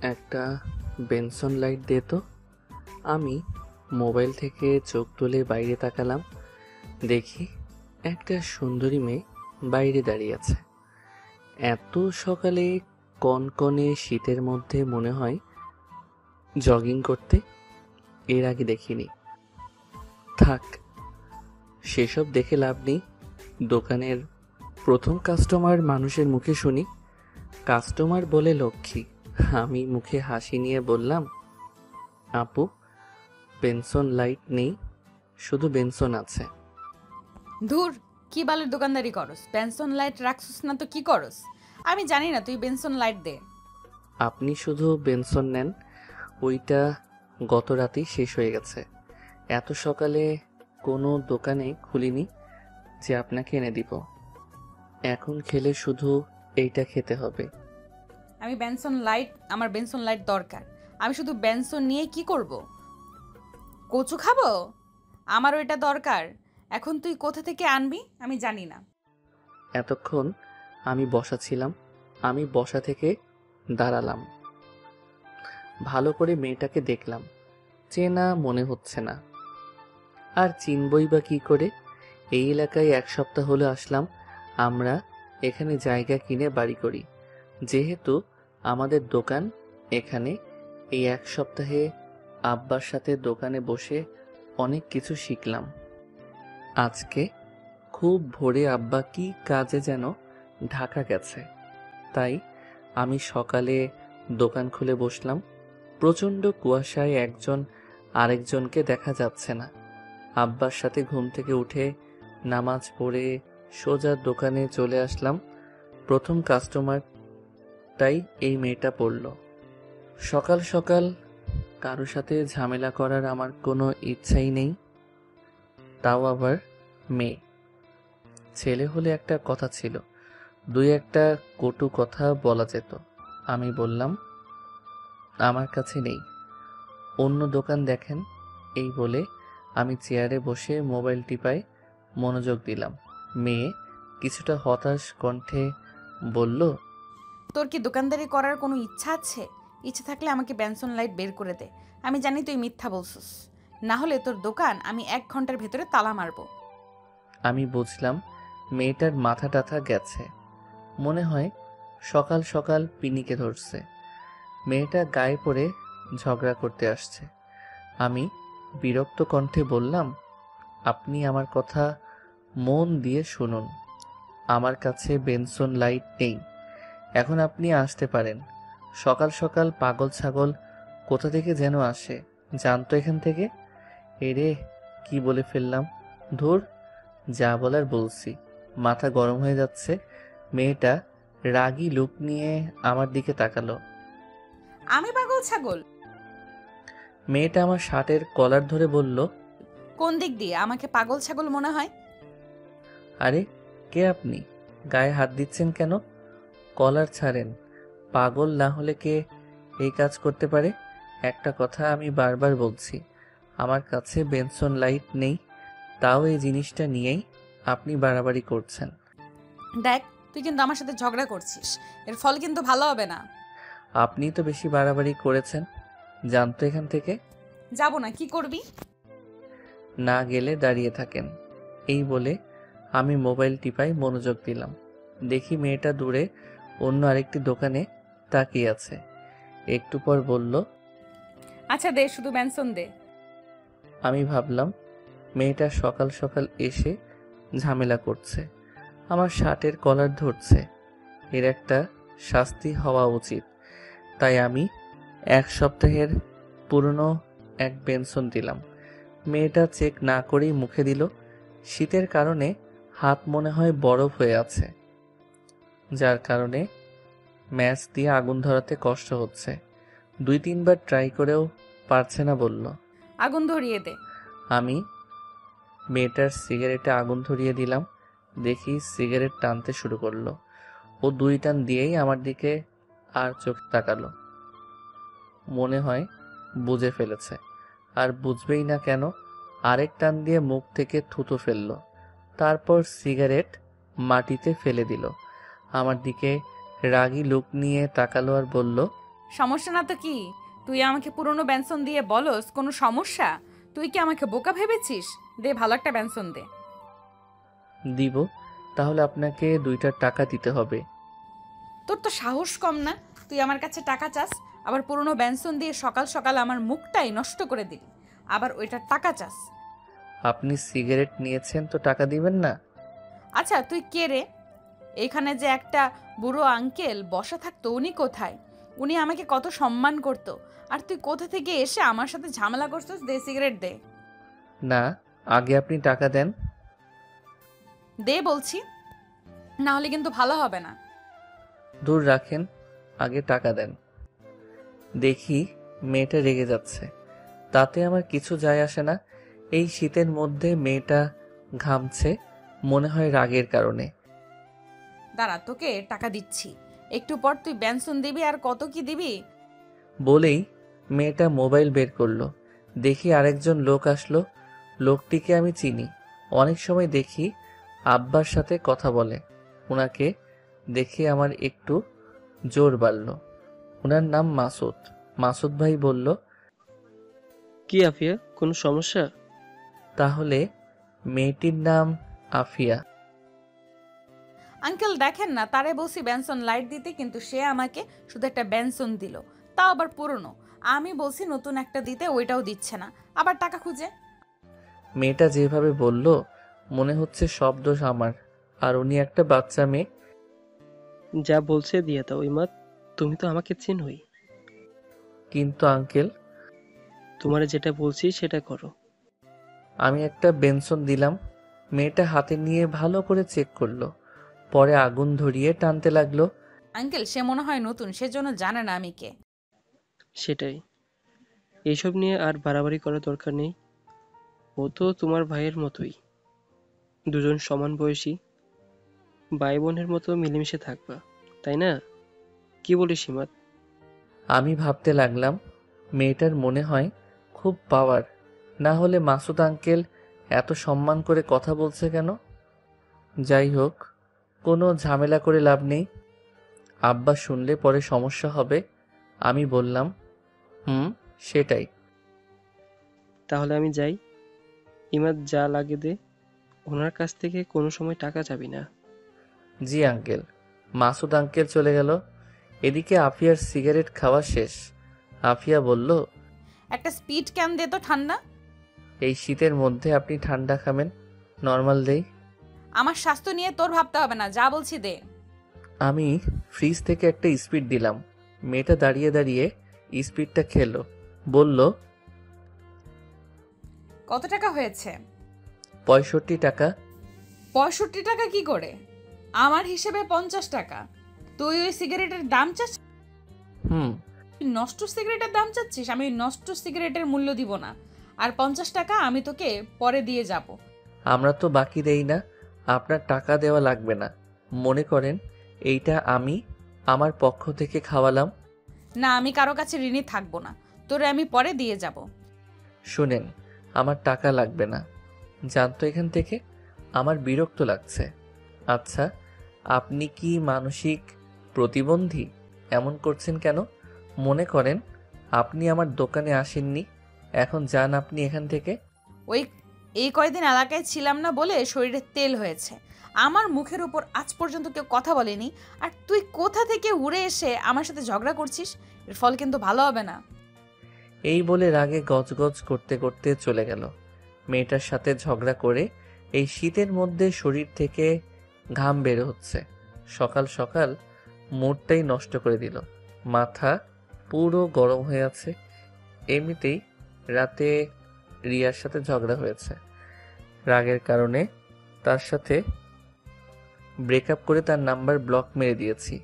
একটা Benson light দে তো। আমি মোবাইল থেকে চোখ তুলে বাইরে তাকালাম। দেখি একটা সুন্দরী মেয়ে বাইরে দাঁড়িয়ে আছে। এত সকালে কনকনে শীতের মধ্যে মনে হয় জগিং করতে। এর আগে দেখিনি। থাক, সেসব দেখে লাভ নেই। দোকানের প্রথম কাস্টমার মানুষের মুখে শুনি কাস্টমার বলে লক্ষ্মী। আমি মুখে হাসি নিয়ে বললাম, আপু, বেনসন লাইট নেই, শুধু বেনসন আছে। ধুর, কি বালের দোকানদারি করস? বেনসন লাইট রাখছিস না তো কি করস? আমি জানি না, তুই বেনসন লাইট দে। আপনি শুধু বেনসন নেন, ওইটা গত রাতেই শেষ হয়ে গেছে। এত সকালে কোনো দোকানে খুলিনি যে আপনাকে এনে দিব। এখন খেলে শুধু এইটা খেতে হবে। আমার বেনসন লাইট দরকার। আমি শুধু বেনসন নিয়ে কি করব? কচু খাবো? আমার ওইটা দরকার। এখন তুই কোথা থেকে আনবি আমি জানি না। এতক্ষণ আমি বসা ছিলাম। আমি বসা থেকে দাঁড়ালাম, ভালো করে মেয়েটাকে দেখলাম। চেনা মনে হচ্ছে না। আর চিনবই বা কি করে? এই এলাকায় এক সপ্তাহ হলো আসলাম। আমরা এখানে জায়গা কিনে বাড়ি করি। যেহেতু আমাদের দোকান এখানে, এই এক সপ্তাহে আব্বার সাথে দোকানে বসে অনেক কিছু শিখলাম। আজকে খুব ভোরে আব্বা কি কাজে যেন ঢাকা গেছে, তাই আমি সকালে দোকান খুলে বসলাম। প্রচণ্ড কুয়াশায় একজন আরেকজনকে দেখা যাচ্ছে না। আব্বার সাথে ঘুম থেকে উঠে নামাজ পড়ে সোজা দোকানে চলে আসলাম। প্রথম কাস্টমারটাই এই মেয়েটা পড়ল। সকাল সকাল কারো সাথে ঝামেলা করার আমার কোনো ইচ্ছাই নেই, তাও আবার মেয়ে। ছেলে হলে একটা কথা ছিল, দুই একটা কটু কথা বলা যেত। আমি বললাম, আমার কাছে নেই, অন্য দোকান দেখেন। এই বলে আমি চেয়ারে বসে মোবাইল টিপায় মনোযোগ দিলাম। মেয়ে কিছুটা হতাশ কণ্ঠে বলল, তোর কি দোকানদারি করার কোনো ইচ্ছা আছে? ইচ্ছে থাকলে আমাকে বেনসন লাইট বের করে দে। আমি জানি তুই মিথ্যা বলছিস। না হলে তোর দোকান আমি 1 ঘন্টার ভেতরে তালা মারবো। আমি বুঝলাম মেয়েটার মাথা টাথা গেছে, মনে হয় সকাল সকাল পিনিকে ধরছে। মেয়েটা গায়ে পড়ে ঝগড়া করতে আসছে। আমি বিরক্ত কণ্ঠে বললাম, আপনি আমার কথা মন দিয়ে শুনুন। আমার কাছে বেনসন লাইট নেই, এখন আপনি আসতে পারেন। সকাল সকাল পাগল ছাগল কোথা থেকে যেন আসে, জানতো এখান থেকে। এরে, কি বলে ফেললাম! ধুর, যা বলার বলছি। মাথা গরম হয়ে যাচ্ছে। মেয়েটা রাগী লুক নিয়ে আমার দিকে তাকালো। আমি পাগল ছাগল? মেয়েটা আমার শার্টের কলার ধরে বলল, কোন দিক দিয়ে আমাকে পাগল ছাগল মনে হয়? আরে, কে আপনি? গায়ে হাত দিচ্ছেন কেন? কলার ছাড়েন। পাগল না হলে কে এই কাজ করতে পারে? একটা কথা আমি বারবার বলছি, আমার কাছে বেনসন লাইট নেই, তাও এই জিনিসটা নিয়েই আপনি বাড়াবাড়ি করছেন। দেখ, তুই কিন্তু আমার সাথে ঝগড়া করছিস। এর ফল কিন্তু ভালো হবে না। আপনি তো বেশি বাড়াবাড়ি করেছেন, জানতো এখান থেকে। যাব না, কি করবি? না গেলে দাঁড়িয়ে থাকেন। এই বলে আমি মোবাইল টিপায় মনোযোগ দিলাম। দেখি মেয়েটা দূরে অন্য আরেকটি দোকানে তাকিয়ে আছে। একটু পর বলল, আচ্ছা দে, শুধু বেনসন দে। আমি ভাবলাম মেয়েটা সকাল সকাল এসে ঝামেলা করছে, আমার শার্টের কলার ধরছে, এর একটা শাস্তি হওয়া উচিত। তাই আমি এক সপ্তাহের পুরনো এক বেনসন দিলাম। মেয়েটা চেক না করেই মুখে দিল। শীতের কারণে হাত মনে হয় বরফ হয়ে আছে, যার কারণে ম্যাচ দিয়ে আগুন ধরাতে কষ্ট হচ্ছে। 2-3 বার ট্রাই করেও পারছে না বলল। আগুন ধরিয়ে দে। আমি মেয়েটার সিগারেটে আগুন ধরিয়ে দিলাম। দেখি সিগারেট টানতে শুরু করলো। ও 2 টান দিয়েই আমার দিকে আর চোখ তাকালো। মনে হয় বুঝে ফেলেছে, আর বুঝবেই না কেন। আরেক টান দিয়ে মুখ থেকে থুথু ফেললো, তারপর সিগারেট মাটিতে ফেলে দিল। আমার দিকে রাগী লুক নিয়ে তাকালো আর বলল, সমস্যা না তো কি? তুই আমাকে পুরনো বেনসন দিয়ে বলস কোনো সমস্যা? তুই কি আমাকে বোকা ভেবেছিস? দে, ভালো একটা বেনসন দে। দিব, তাহলে আপনাকে 2টা টাকা দিতে হবে। তোর তো সাহস কম না? তুই আমার কাছে টাকা চাস, আবার পুরনো বেনসন দিয়ে সকাল সকাল আমার মুখটাই নষ্ট করে দিলি, আবার ওইটার টাকা চাস? আপনি সিগারেট নিয়েছেন তো টাকা দিবেন না? আচ্ছা, তুই কে রে? এখানে যে একটা বুড়ো আঙ্কেল বসা থাকতো, উনি কোথায়? উনি আমাকে কত সম্মান করতো, আর তুই কোথা থেকে এসে আমার সাথে ঝামেলা করছিস? দে সিগারেট দে। না, আগে আপনি টাকা দেন। দে বলছি, না হলে কিন্তু ভালো হবে না। দূর রাখেন, আগে টাকা দেন। দেখি মেয়েটা রেগে যাচ্ছে, তাতে আমার কিছু যায় আসে না। এই শীতের মধ্যে মেয়েটা ঘামছে, মনে হয় রাগের কারণে। দাঁড়া, তোকে টাকা দিচ্ছি, একটু পর তুই বেনসন দিবি, আর কত কি দিবি? বলেই মেয়েটা মোবাইল বের করলো। দেখি আরেকজন লোক আসলো। লোকটিকে আমি চিনি, অনেক সময় দেখি আব্বার সাথে কথা বলে। ওনাকে দেখে আমার একটু জোর বাড়ল। ওনার নাম মাসুদ। মাসুদ ভাই বলল, কি আফিয়া, কোনো সমস্যা? তাহলে মেয়েটির নাম আফিয়া। আঙ্কেল দেখেন না, তারে বলছি বেনসন লাইট দিতে, কিন্তু সে আমাকে শুধু একটা বেনসন দিল, তাও আবার পুরনো। আমি বলছি নতুন একটা দিতে, ওইটাও দিচ্ছে না, আবার টাকা খুঁজে। মেয়েটা যেভাবে বলল, মনে হচ্ছে সব দোষ আমার, আর উনি একটা বাচ্চা মেয়ে। যা বলছে দিয়ে দাও ইমাদ, তুমি তো আমাকে চিনই। কিন্তু আঙ্কেল, তোমারে যেটা বলছি সেটা করো। আমি একটা বেনসন দিলাম। মেয়েটা হাতে নিয়ে ভালো করে চেক করলো, পরে আগুন ধরিয়ে টানতে লাগলো। আঙ্কেল, সে মনে হয় নতুন, সেজন্য জানে না আমি কে। সেটাই, এইসব নিয়ে আর বাড়াবাড়ি করার দরকার নেই। ও তো তোমার ভাইয়ের মতোই, দুজন সমান বয়সী, ভাই বোনের মতো মিলেমিশে থাকবা, তাই না? কি বলিস ইমাদ? আমি ভাবতে লাগলাম, মেয়েটার মনে হয় খুব পাওয়ার, না হলে মাসুদ আঙ্কেল এত সম্মান করে কথা বলছে কেন? যাই হোক, কোনো ঝামেলা করে লাভ নেই, আব্বা শুনলে পরে সমস্যা হবে। আমি বললাম, সেটাই। তাহলে আমি যাই। ইমাদ, যা লাগে দে, ওনার কাছ থেকে কোনো সময় টাকা চাবি না। জি আঙ্কেল। মাসুদ আঙ্কেল চলে গেল। এদিকে আফিয়ার সিগারেট খাওয়া শেষ। আফিয়া বলল, একটা স্পিড ক্যান দে তো, ঠান্ডা। এই শীতের মধ্যে আপনি ঠান্ডা খাবেন, নর্মাল দেই। আমার স্বাস্থ্য নিয়ে তোর ভাবতে হবে না, যা বলছি দে। আমি ফ্রিজ থেকে একটা স্পিড দিলাম। মেয়েটা দাঁড়িয়ে দাঁড়িয়ে স্পিডটা খেলো, বলল, কত টাকা হয়েছে? 65 টাকা। 65 টাকা কি করে? আমার হিসেবে 50 টাকা। তুই ওই সিগারেটের দাম চাচ্ছিস? হুম। নষ্ট সিগারেটের দাম চাচ্ছিস? আমি ওই নষ্ট সিগারেটের মূল্য দিব না, আর 50 টাকা আমি তোকে পরে দিয়ে যাব। আমরা তো বাকি দেই না, আপনার টাকা দেওয়া লাগবে না। মনে করেন এইটা আমি আমার পক্ষ থেকে খাওয়ালাম। না, আমি কারো কাছে ঋণী থাকবো না, তোরে আমি পরে দিয়ে যাব। শুনেন, আমার টাকা লাগবে না, জানতো এখান থেকে। আমার বিরক্ত লাগছে। আচ্ছা, আপনি কি মানসিক প্রতিবন্ধী? এমন করছেন কেন? মনে করেন আপনি আমার দোকানে আসেননি, এখন যান আপনি এখান থেকে। ওই এই কয়দিন এলাকায় ছিলাম না বলে শরীরে তেল হয়েছে। আমার মুখের উপর আজ পর্যন্ত কেউ কথা বলেনি, আর তুই কোথা থেকে উড়ে এসে আমার সাথে ঝগড়া করছিস? এর ফল কিন্তু ভালো হবে না। এই বলে রাগে গজগজ করতে করতে চলে গেল। মেয়েটার সাথে ঝগড়া করে এই শীতের মধ্যে শরীর থেকে ঘাম বের হচ্ছে। সকাল সকাল মুডটাই নষ্ট করে দিল। মাথা পুরো গরম হয়ে আছে। এমনিতেই রাতে রিয়ার সাথে ঝগড়া হয়েছে, রাগের কারণে তার সাথে ব্রেকআপ করে তার নাম্বার ব্লক মেরে দিয়েছি।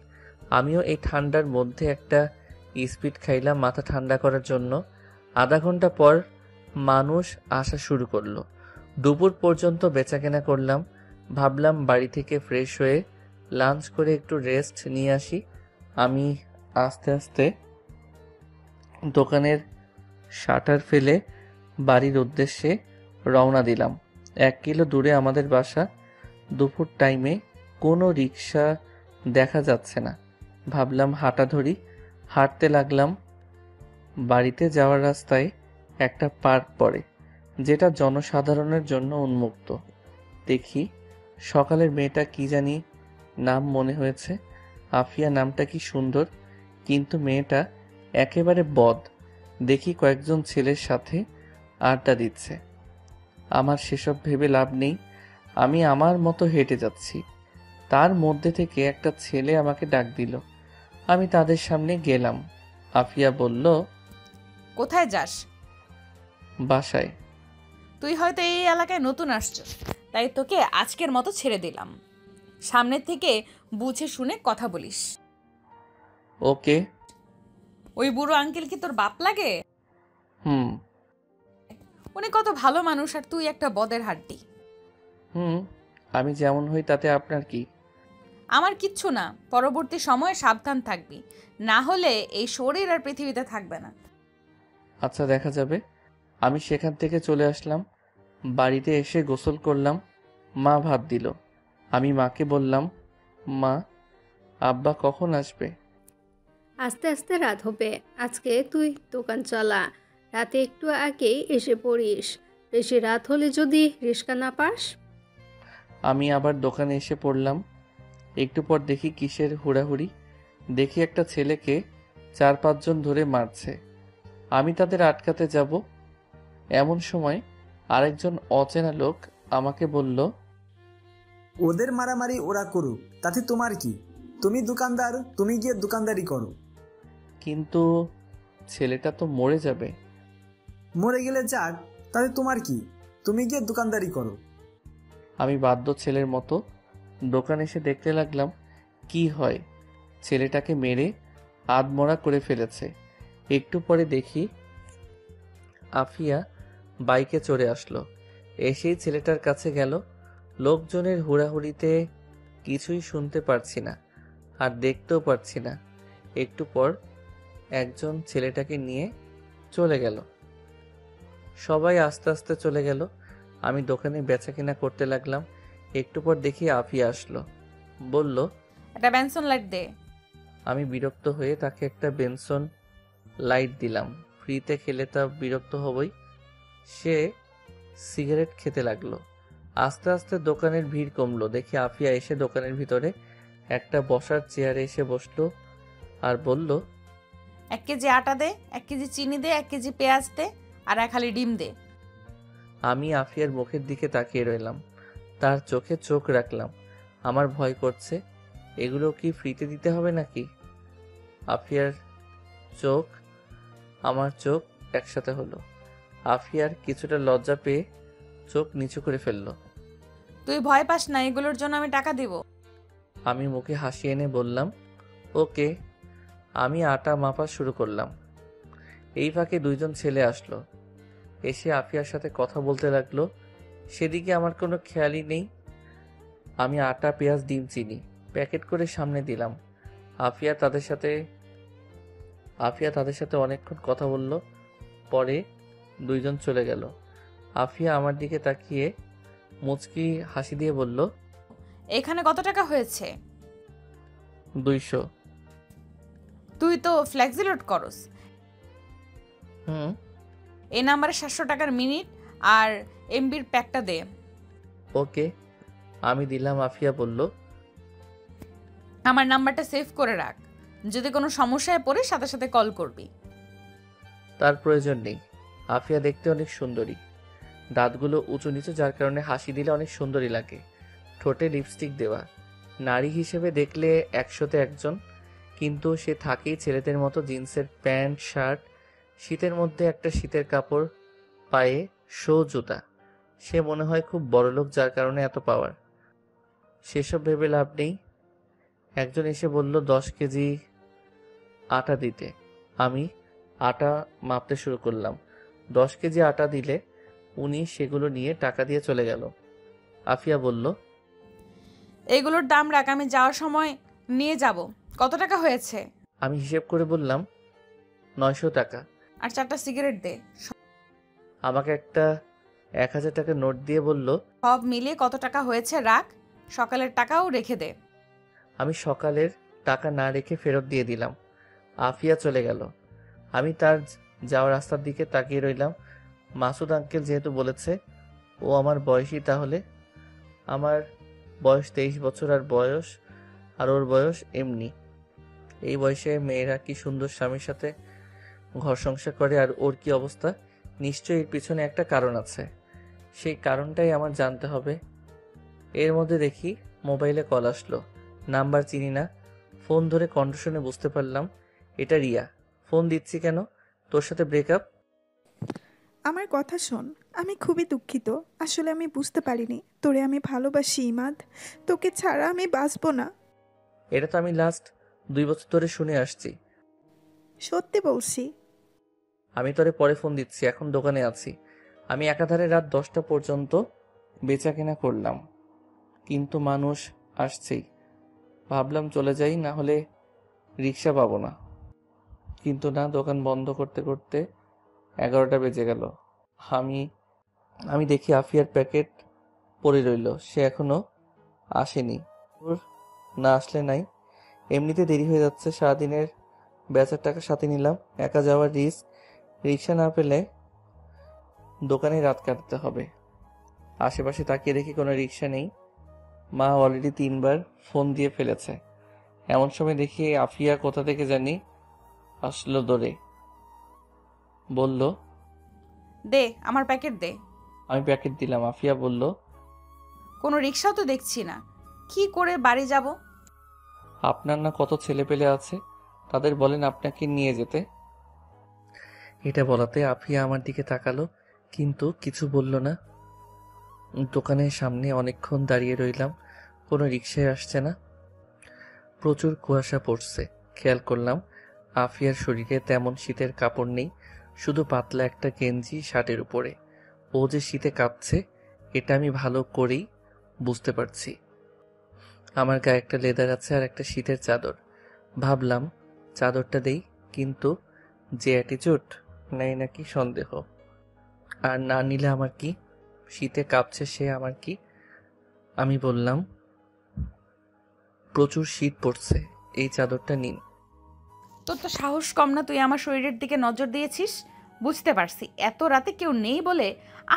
আমিও এই ঠান্ডার মধ্যে একটা স্পিড খাইলাম মাথা ঠান্ডা করার জন্য। আধা ঘন্টা পর মানুষ আসা শুরু করলো। দুপুর পর্যন্ত বেচাকেনা করলাম। ভাবলাম বাড়ি থেকে ফ্রেশ হয়ে লাঞ্চ করে একটু রেস্ট নিয়ে আসি। আমি আস্তে আস্তে দোকানের শাটার ফেলে বাড়ির উদ্দেশ্যে রওনা দিলাম। 1 কিলো দূরে আমাদের বাসা। দুপুর টাইমে কোনো রিক্সা দেখা যাচ্ছে না। ভাবলাম হাঁটা ধরি। হাঁটতে লাগলাম। বাড়িতে যাওয়ার রাস্তায় একটা পার্ক পড়ে, যেটা জনসাধারণের জন্য উন্মুক্ত। দেখি সকালের মেয়েটা, কি জানি নাম মনে হয়েছে, আফিয়া। নামটা কি সুন্দর, কিন্তু মেয়েটা একেবারে বদ। দেখি কয়েকজন ছেলের সাথে আড্ডা দিচ্ছে। আমার সেসব ভেবে লাভ নেই, আমি আমার মতো হেঁটে যাচ্ছি। তার মধ্যে থেকে একটা ছেলে আমাকে ডাক দিল। আমি তাদের সামনে গেলাম। আফিয়া বলল, কোথায় যাস? বাসায়। তুই হয়তো এই এলাকায় নতুন আসছিস, তাই তোকে আজকের মতো ছেড়ে দিলাম। সামনের থেকে বুঝে শুনে কথা বলিস। ওকে। ওই বুড়ো আঙ্কেল কি তোর বাপ লাগে? হুম। উনি কত ভালো মানুষ, আর তুই একটা বদের হাড্ডি। হুম, আমি যেমন হই তাতে আপনার কি? আমার কিচ্ছু না, পরবর্তী সময়ে সাবধান থাকবি, না হলে এই শরীর আর পৃথিবীতে থাকবে না। আচ্ছা, দেখা যাবে। আমি সেখান থেকে চলে আসলাম। বাড়িতে এসে গোসল করলাম। মা ভাত দিল। আমি মাকে বললাম, মা, আব্বা কখন আসবে? আস্তে আস্তে রাত হবে। আজকে তুই দোকান চালা, রাতে একটু আগেই এসে পড়িস। বেশি রাত হলে যদি রিস্কা না পাস। আমি আবার দোকানে এসে পড়লাম। একটু পর দেখি কিসের হুড়াহুড়ি। দেখি একটা ছেলেকে 4-5 জন ধরে মারছে। আমি তাদের আটকাতে যাব, এমন সময় আরেকজন অচেনা লোক আমাকে বলল, ওদের মারামারি ওরা করুক, তাতে তোমার কি? তুমি দোকানদার, তুমি গিয়ে দোকানদারি করো। কিন্তু ছেলেটা তো মরে যাবে। মরে গেলে যাক, তাতে তোমার কি? তুমি গিয়ে দোকানদারি করো। আমি বাধ্য ছেলের মতো দোকান এসে দেখতে লাগলাম কি হয়। ছেলেটাকে মেরে আধমরা করে ফেলেছে। একটু পরে দেখি আফিয়া বাইকে চড়ে আসলো। এসেই ছেলেটার কাছে গেল। লোকজনের হুড়াহুড়িতে কিছুই শুনতে পারছি না, আর দেখতেও পারছি না। একটু পর একজন ছেলেটাকে নিয়ে চলে গেল। সবাই আস্তে আস্তে চলে গেল। আমি দোকানে বেচাকেনা করতে লাগলাম। একটু পর দেখি আফিয়া আসলো। বলল, একটা বেনসন লাইট দে। আমি বিরক্ত হয়ে তাকে একটা বেনসন লাইট দিলাম। ফ্রিতে খেলে তা বিরক্ত হবই। সে সিগারেট খেতে লাগলো। আস্তে আস্তে দোকানের ভিড় কমলো। দেখি আফিয়া এসে দোকানের ভিতরে একটা বসার চেয়ারে এসে বসলো আর বলল, 1 কেজি আটা দে, 1 কেজি চিনি দে, 1 কেজি পেঁয়াজ দে, আর 1 হালি ডিম দে। আমি আফিয়ার মুখের দিকে তাকিয়ে রইলাম। তার চোখে চোখ রাখলাম। আমার ভয় করছে, এগুলো কি ফ্রিতে দিতে হবে নাকি? আফিয়ার চোখ, আমার চোখ একসাথে হলো। আফিয়ার কিছুটা লজ্জা পেয়ে চোখ নিচু করে ফেললো। তুই ভয় পাস না, এগুলোর জন্য আমি টাকা দিব। আমি মুখে হাসি এনে বললাম, ওকে। আমি আটা মাপা শুরু করলাম। এই ফাঁকে 2 জন ছেলে আসলো। এসে আফিয়ার সাথে কথা বলতে লাগলো। সেদিকে আমার কোনো খেয়ালই নেই। আমি আটা, পেঁয়াজ, ডিম, চিনি প্যাকেট করে সামনে দিলাম। আফিয়া তাদের সাথে অনেকক্ষণ কথা বলল। পরে 2 জন চলে গেল। আফিয়া আমার দিকে তাকিয়ে মুচকি হাসি দিয়ে বলল, এখানে কত টাকা হয়েছে? 200। তুই তো ফ্লেক্সি লোড করস। হুম। এই নাম্বারে 700 টাকার মিনিট আর এমবির প্যাকটা দে। ওকে, আমি দিলাম। আফিয়া বলল, আমার নাম্বারটা সেভ করে রাখ, যদি কোনো সমস্যায় পড়ে সাথে সাথে কল করবি। তার প্রয়োজন নেই। আফিয়া দেখতে অনেক সুন্দরী। দাঁতগুলো উঁচু নিচু, যার কারণে হাসি দিলে অনেক সুন্দরী লাগে। ঠোঁটে লিপস্টিক দেওয়া। নারী হিসেবে দেখলে 100-তে 1 জন, কিন্তু সে থাকেই ছেলেদের মতো। জিন্সের প্যান্ট, শার্ট, শীতের মধ্যে একটা শীতের কাপড়, পায়ে শো জুতা। সে মনে হয় খুব বড়লোক, যার কারণে এত পাওয়ার। সেসব ভেবে লাভ নেই। একজন এসে বলল 10 কেজি আটা দিতে। আমি আটা মাপতে শুরু করলাম। 10 কেজি আটা দিলে উনি সেগুলো নিয়ে টাকা দিয়ে চলে গেল। আফিয়া বলল, এগুলোর দাম রাখ, আমি যাওয়ার সময় নিয়ে যাব। কত টাকা হয়েছে? আমি হিসেব করে বললাম 900 টাকা। আর 4টা সিগারেট দে। আমাকে একটা 1000 টাকা নোট দিয়ে বলল, সব মিলিয়ে কত টাকা হয়েছে রাখ, সকালের টাকাও রেখে দে। আমি সকালের টাকা না রেখে ফেরত দিয়ে দিলাম। আফিয়া চলে গেল। আমি তার যাওয়ার রাস্তার দিকে তাকিয়ে রইলাম। মাসুদ আঙ্কেল যেহেতু বলেছে ও আমার বয়সী, তাহলে আমার বয়স 23 বছর আর ওর বয়স এমনি। এই বয়সে মেয়েরা কি সুন্দর স্বামীর সাথে ঘর সংসার করে, আর ওর কি অবস্থা? নিশ্চয়ই এর পিছনে একটা কারণ আছে। সেই কারণটাই আমার জানতে হবে। এর মধ্যে দেখি মোবাইলে কল আসলো। নাম্বার চিনি না। ফোন ধরে কণ্ঠ শুনে বুঝতে পারলাম এটা রিয়া। ফোন দিচ্ছি কেন? তোর সাথে ব্রেকআপ? আমার কথা শোন, আমি খুবই দুঃখিত। আসলে আমি বুঝতে পারিনি তোরে আমি ভালোবাসি ইমাদ। তোকে ছাড়া আমি বাঁচবো না। এটা তো আমি লাস্ট 2 বছর ধরে শুনে আসছি। সত্যি বলছি। আমি তোরে পরে ফোন দিচ্ছি, এখন দোকানে আছি। আমি একাধারে রাত 10টা পর্যন্ত বেচা কেনা করলাম, কিন্তু মানুষ আসছেই। ভাবলাম চলে যাই, না হলে রিক্সা পাবো না। কিন্তু না, দোকান বন্ধ করতে করতে 11টা বেজে গেল। আমি আমি দেখি আফিয়ার প্যাকেট পড়ে রইল। সে এখনো আসেনি। ওর না আসলে নাই, এমনিতে দেরি হয়ে যাচ্ছে। সারাদিনের বেচার টাকা সাথে নিলাম, একা যাওয়ার রিস্ক। রিক্সা না পেলে দোকানে রাত কাটতে হবে। আশেপাশে তাকিয়ে দেখি কোনো রিক্সা নেই। মা অলরেডি 3বার ফোন দিয়ে ফেলেছে। এমন সময় দেখি আফিয়া কোথা থেকে জানি আসলো দৌড়ে। বলল, দে আমার প্যাকেট দে। আমি প্যাকেট দিলাম। আফিয়া বলল, কোনো রিক্সাও তো দেখছি না, কি করে বাড়ি যাব? আপনার না কত ছেলে পেলে আছে, তাদের বলেন আপনাকে নিয়ে যেতে। এটা বলাতে আফিয়া আমার দিকে তাকালো, কিন্তু কিছু বলল না। দোকানের সামনে অনেকক্ষণ দাঁড়িয়ে রইলাম, কোনো রিক্সায় আসছে না। প্রচুর কুয়াশা পড়ছে। খেয়াল করলাম আফিয়ার শরীরে তেমন শীতের কাপড় নেই, শুধু পাতলা একটা গেঞ্জি শার্টের উপরে। ও যে শীতে কাঁপছে এটা আমি ভালো করেই বুঝতে পারছি। আমার গায়ে একটা লেদার আছে আর একটা শীতের চাদর। ভাবলাম চাদরটা দেই, কিন্তু যে অ্যাটিচিউড নেই নাকি সন্দেহ। আর না নিলে আমার কি? শীতে কাঁপছে সে, আমার কি? আমি বললাম, প্রচুর শীত পড়ছে, এই চাদরটা নিন। তোর তো সাহস কম না, তুই আমার শরীরের দিকে নজর দিয়েছিস। বুঝতে পারছি এত রাতে কেউ নেই বলে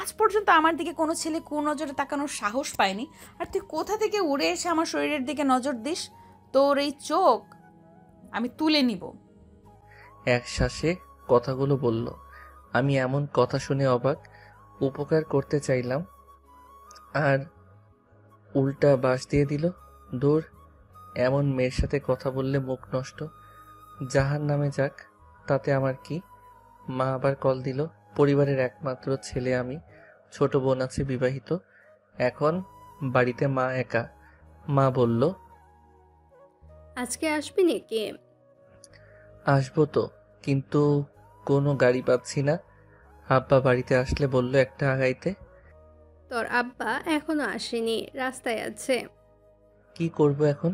আজ পর্যন্ত আমার দিকে কোনো ছেলে কুনজরে তাকানোর সাহস পায়নি। আর তুই কোথা থেকে উড়ে এসে আমার শরীরের দিকে নজর দিস? তোর এই চোখ আমি তুলে নিব। এক শ্বাসে কথাগুলো বলল। আমি এমন কথা শুনে অবাক। উপকার করতে চাইলাম আর উল্টা বাঁশ দিয়ে দিল। দূর, এমন মেয়ের সাথে কথা বললে মুখ নষ্ট। জাহান নামে যাক, তাতে আমার কি? মা আবার কল দিল। পরিবারের একমাত্র ছেলে আমি, ছোট বোন আছে বিবাহিত। এখন বাড়িতে মা একা। মা বলল, আজকে আসবি নাকি? আসবো তো, কিন্তু কোনো গাড়ি পাচ্ছি না। আব্বা বাড়িতে আসলে বলল একটা আগাইতে। তোর আব্বা এখনো আসেনি, রাস্তায় আছে। কি করব এখন?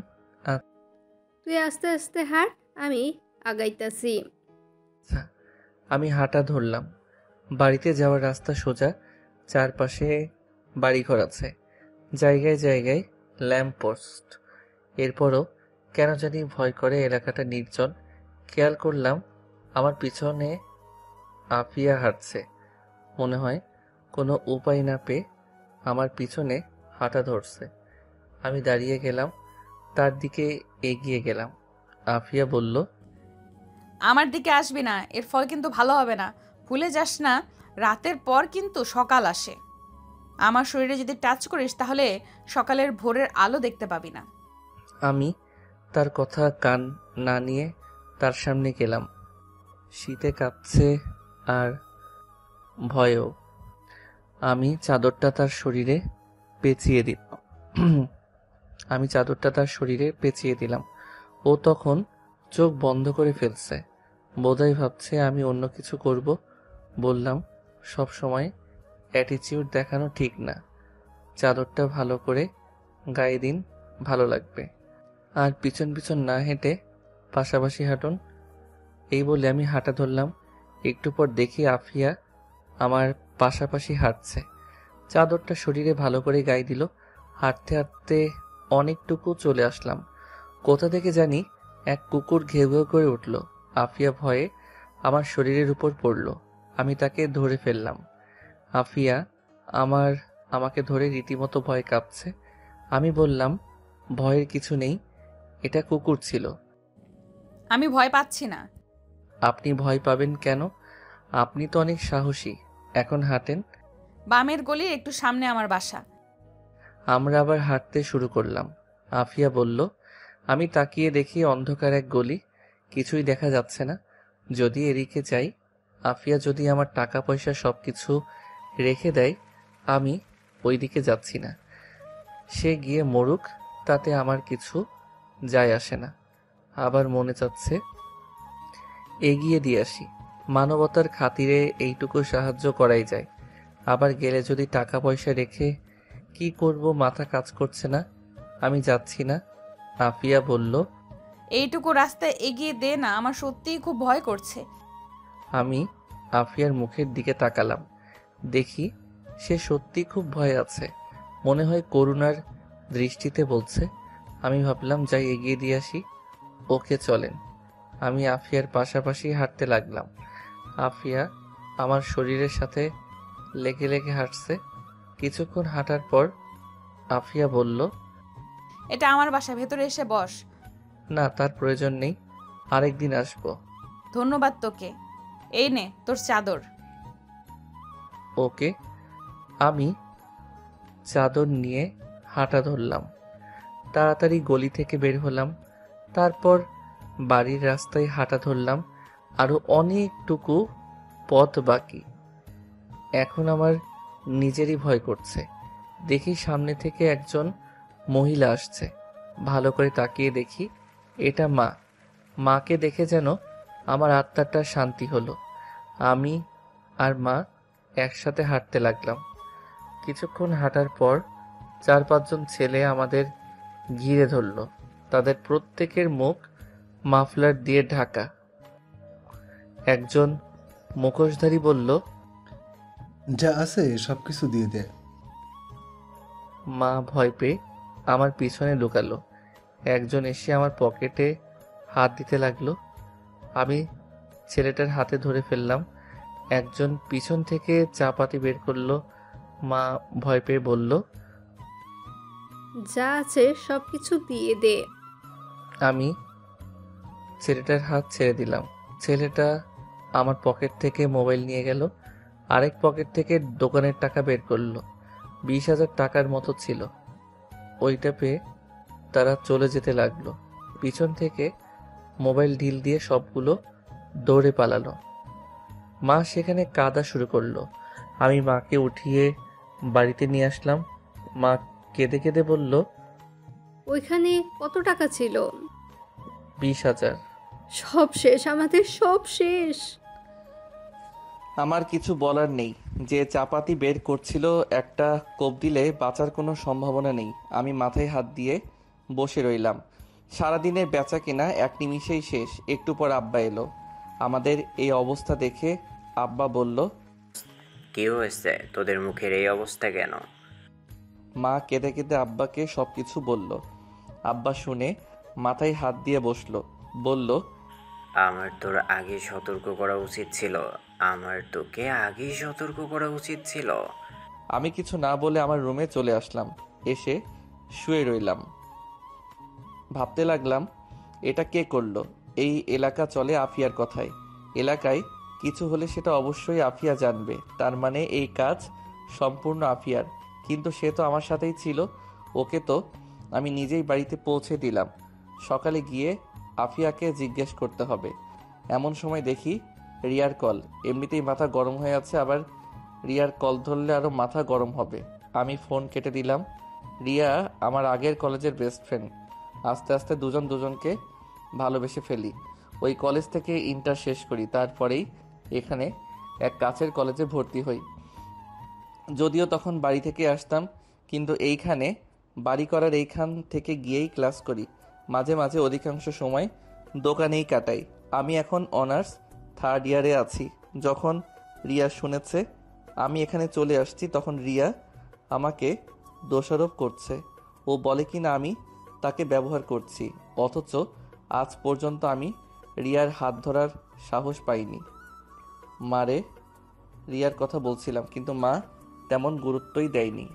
তুই আস্তে আস্তে হাঁট, আমি আগাইতাছি। আচ্ছা। আমি হাঁটা ধরলাম। বাড়িতে যাওয়ার রাস্তা সোজা, চারপাশে বাড়িঘর আছে, জায়গায় জায়গায় ল্যাম্প পোস্ট। এরপরও কেন জানি ভয় করে, এলাকাটা নির্জন। খেয়াল করলাম আমার পিছনে আফিয়া হাঁটছে। মনে হয় কোনো উপায় না পেয়ে আমার পিছনে হাঁটা ধরছে। আমি দাঁড়িয়ে গেলাম, তার দিকে এগিয়ে গেলাম। আফিয়া বলল, আমার দিকে আসবি না, এর ফল কিন্তু ভালো হবে না। ভুলে যাস না, রাতের পর কিন্তু সকাল আসে। আমার শরীরে যদি টাচ করিস তাহলে সকালের ভোরের আলো দেখতে পাবি না। আমি তার কথা কান না নিয়ে তার সামনে গেলাম। শীতে কাঁপছে আর ভয়েও। আমি চাদরটা তার শরীরে পেঁচিয়ে দিলাম। ও তখন চোখ বন্ধ করে ফেলছে। বোধহয় ভাবছে আমি অন্য কিছু করব। বললাম, সব সময় অ্যাটিচিউড দেখানো ঠিক না। চাদরটা ভালো করে গায়ে দিন, ভালো লাগবে। আর পিছন পিছন না হেঁটে পাশাপাশি হাঁটুন। এই বলে আমি হাঁটা ধরলাম। একটু পর দেখি আফিয়া আমার পাশাপাশি হাঁটছে। চাদরটা শরীরে ভালো করে গায়ে দিল। হাঁটতে হাঁটতে অনেকটুকু চলে আসলাম। কোথা থেকে জানি এক কুকুর ঘেউ ঘেউ করে উঠল। আফিয়া ভয়ে আমার শরীরের উপর পড়ল। আমি তাকে ধরে ফেললাম। আফিয়া আমাকে ধরে রীতিমতো ভয় কাঁপছে। আমি বললাম, ভয়ের কিছু নেই, এটা কুকুর ছিল। আমি ভয় পাচ্ছি না। আপনি ভয় পাবেন কেন? আপনি তো অনেক সাহসী। এখন হাঁটেন। বামের গলির একটু সামনে আমার বাসা। আমরা আবার হাঁটতে শুরু করলাম। আফিয়া বলল। আমি তাকিয়ে দেখি অন্ধকার এক গলি, কিছুই দেখা যাচ্ছে না। যদি এদিকে যাই, আফিয়া যদি আমার টাকা পয়সা সবকিছু রেখে দেয়, আমি ওইদিকে যাচ্ছি না। সে গিয়ে মরুক, তাতে আমার কিছু যায় আসে না। আবার মনে চাচ্ছে এগিয়ে দিয়ে আসি। মানবতার খাতিরে এইটুকু সাহায্য করাই যায়। আবার গেলে যদি টাকা পয়সা রেখে কি করব মাথা কাজ করছে না। আমি যাচ্ছি না। আফিয়া বলল। এইটুকু রাস্তায় এগিয়ে দে না, আমার সত্যিই খুব ভয় করছে। আমি আফিয়ার মুখের দিকে তাকালাম। দেখি সে সত্যি খুব ভয়ে আছে। মনে হয় করুণার দৃষ্টিতে বলছে। আমি ভাবলাম যাই এগিয়ে দিয়ে আসি। ওকে চলেন। আমি আফিয়ার পাশাপাশি হাঁটতে লাগলাম। আফিয়া আমার শরীরের সাথে লেগে লেগে হাঁটছে। কিছুক্ষণ হাঁটার পর আফিয়া বলল, এটা আমার বাসা, ভেতরে এসে বস। না, তার প্রয়োজন নেই, আরেকদিন আসবো। ধন্যবাদ তোকে। এই নে তোর চাদর। ওকে। আমি চাদর নিয়ে হাঁটা ধরলাম। তাড়াতাড়ি গলি থেকে বের হলাম। তারপর বাড়ির রাস্তায় হাঁটা ধরলাম। আরো অনেকটুকু পথ বাকি। এখন আমার নিজেরই ভয় করছে। দেখি সামনে থেকে একজন মহিলা আসছে। ভালো করে তাকিয়ে দেখি এটা মা। মাকে দেখে যেন আমার আত্মাটা শান্তি হলো। আমি আর মা একসাথে হাঁটতে লাগলাম। কিছুক্ষণ হাঁটার পর 4-5 জন ছেলে আমাদের ঘিরে ধরল। তাদের প্রত্যেকের মুখ মাফলার দিয়ে ঢাকা। একজন মুখোশধারী বলল, যা আছে সবকিছু দিয়ে দে। মা ভয় পেয়ে আমার পিছনে লুকালো। একজন এসে আমার পকেটে হাত দিতে লাগলো। আমি ছেলেটার হাতে ধরে ফেললাম। একজন পিছন থেকে চাপাতি বের করলো। মা ভয় পেয়ে বলল, যা আছে সবকিছু দিয়ে দে। আমি ছেলেটার হাত ছেড়ে দিলাম। ছেলেটা আমার পকেট থেকে মোবাইল নিয়ে গেল। আরেক পকেট থেকে দোকানের টাকা বের করলো। 20,000 টাকার মতো ছিল। ওইটা পেয়ে তারা চলে যেতে লাগলো। পিছন থেকে মোবাইল ঢিল দিয়ে সবগুলো দৌড়ে পালালো। মা সেখানে কাঁদা শুরু করলো। আমি মাকে উঠিয়ে বাড়িতে নিয়ে আসলাম। মা কেঁদে কেঁদে বলল, ওইখানে কত টাকা ছিল? 20,000। সব শেষ, আমাদের সব শেষ। আমার কিছু বলার নেই। যে চাপাতি বের করছিল একটা কোপ দিলে বাঁচার কোনো সম্ভাবনা নেই। আমি মাথায় হাত দিয়ে বসে রইলাম। সারাদিনের বেচা কেনা এক নিমিষেই শেষ। একটু পর আব্বা এলো। আমাদের এই অবস্থা দেখে আব্বা বলল, কি হয়েছে তোদের মুখের এই অবস্থা কেন? মা কেঁদে কেঁদে আব্বাকে সবকিছু বলল। আব্বা শুনে মাথায় হাত দিয়ে বসলো। বলল, আমার তোর আগে সতর্ক করা উচিত ছিল। আমার তোকে আগেই সতর্ক করা উচিত ছিল। আমি কিছু না বলে আমার রুমে চলে আসলাম। এসে শুয়ে রইলাম। ভাবতে লাগলাম, এটা কে করলো? এই এলাকা চলে আফিয়ার কথায়। এলাকায় কিছু হলে সেটা অবশ্যই আফিয়া জানবে। তার মানে এই কাজ সম্পূর্ণ আফিয়ার। কিন্তু সে তো আমার সাথেই ছিল। ওকে তো আমি নিজেই বাড়িতে পৌঁছে দিলাম। সকালে গিয়ে আফিয়াকে জিজ্ঞেস করতে হবে। এমন সময় দেখি রিয়ার কল। এমনিতেই মাথা গরম হয়ে আছে, আবার রিয়ার কল ধরলে আরও মাথা গরম হবে। আমি ফোন কেটে দিলাম। রিয়া আমার আগের কলেজের বেস্ট ফ্রেন্ড। আস্তে আস্তে দুজন দুজনকে ভালোবেসে ফেলি। ওই কলেজ থেকে ইন্টার শেষ করি। তারপরেই এখানে এক কাছের কলেজে ভর্তি হই। যদিও তখন বাড়ি থেকে আসতাম, কিন্তু এইখানে বাড়ি করার এইখান থেকে গিয়েই ক্লাস করি। মাঝে মাঝে অধিকাংশ সময় দোকানেই কাটাই। আমি এখন অনার্স 3rd ইয়ারে আছি। যখন রিয়া শুনেছে আমি এখানে চলে আসছি, তখন রিয়া আমাকে দোষারোপ করছে। ও বলে কিনা আমি তাকে ব্যবহার করছি, অথচ আজ পর্যন্ত আমি রিয়ার হাত ধরার সাহস পাইনি। মারে রিয়ার কথা বলছিলাম, কিন্তু মা তেমন গুরুত্বই দেয়নি।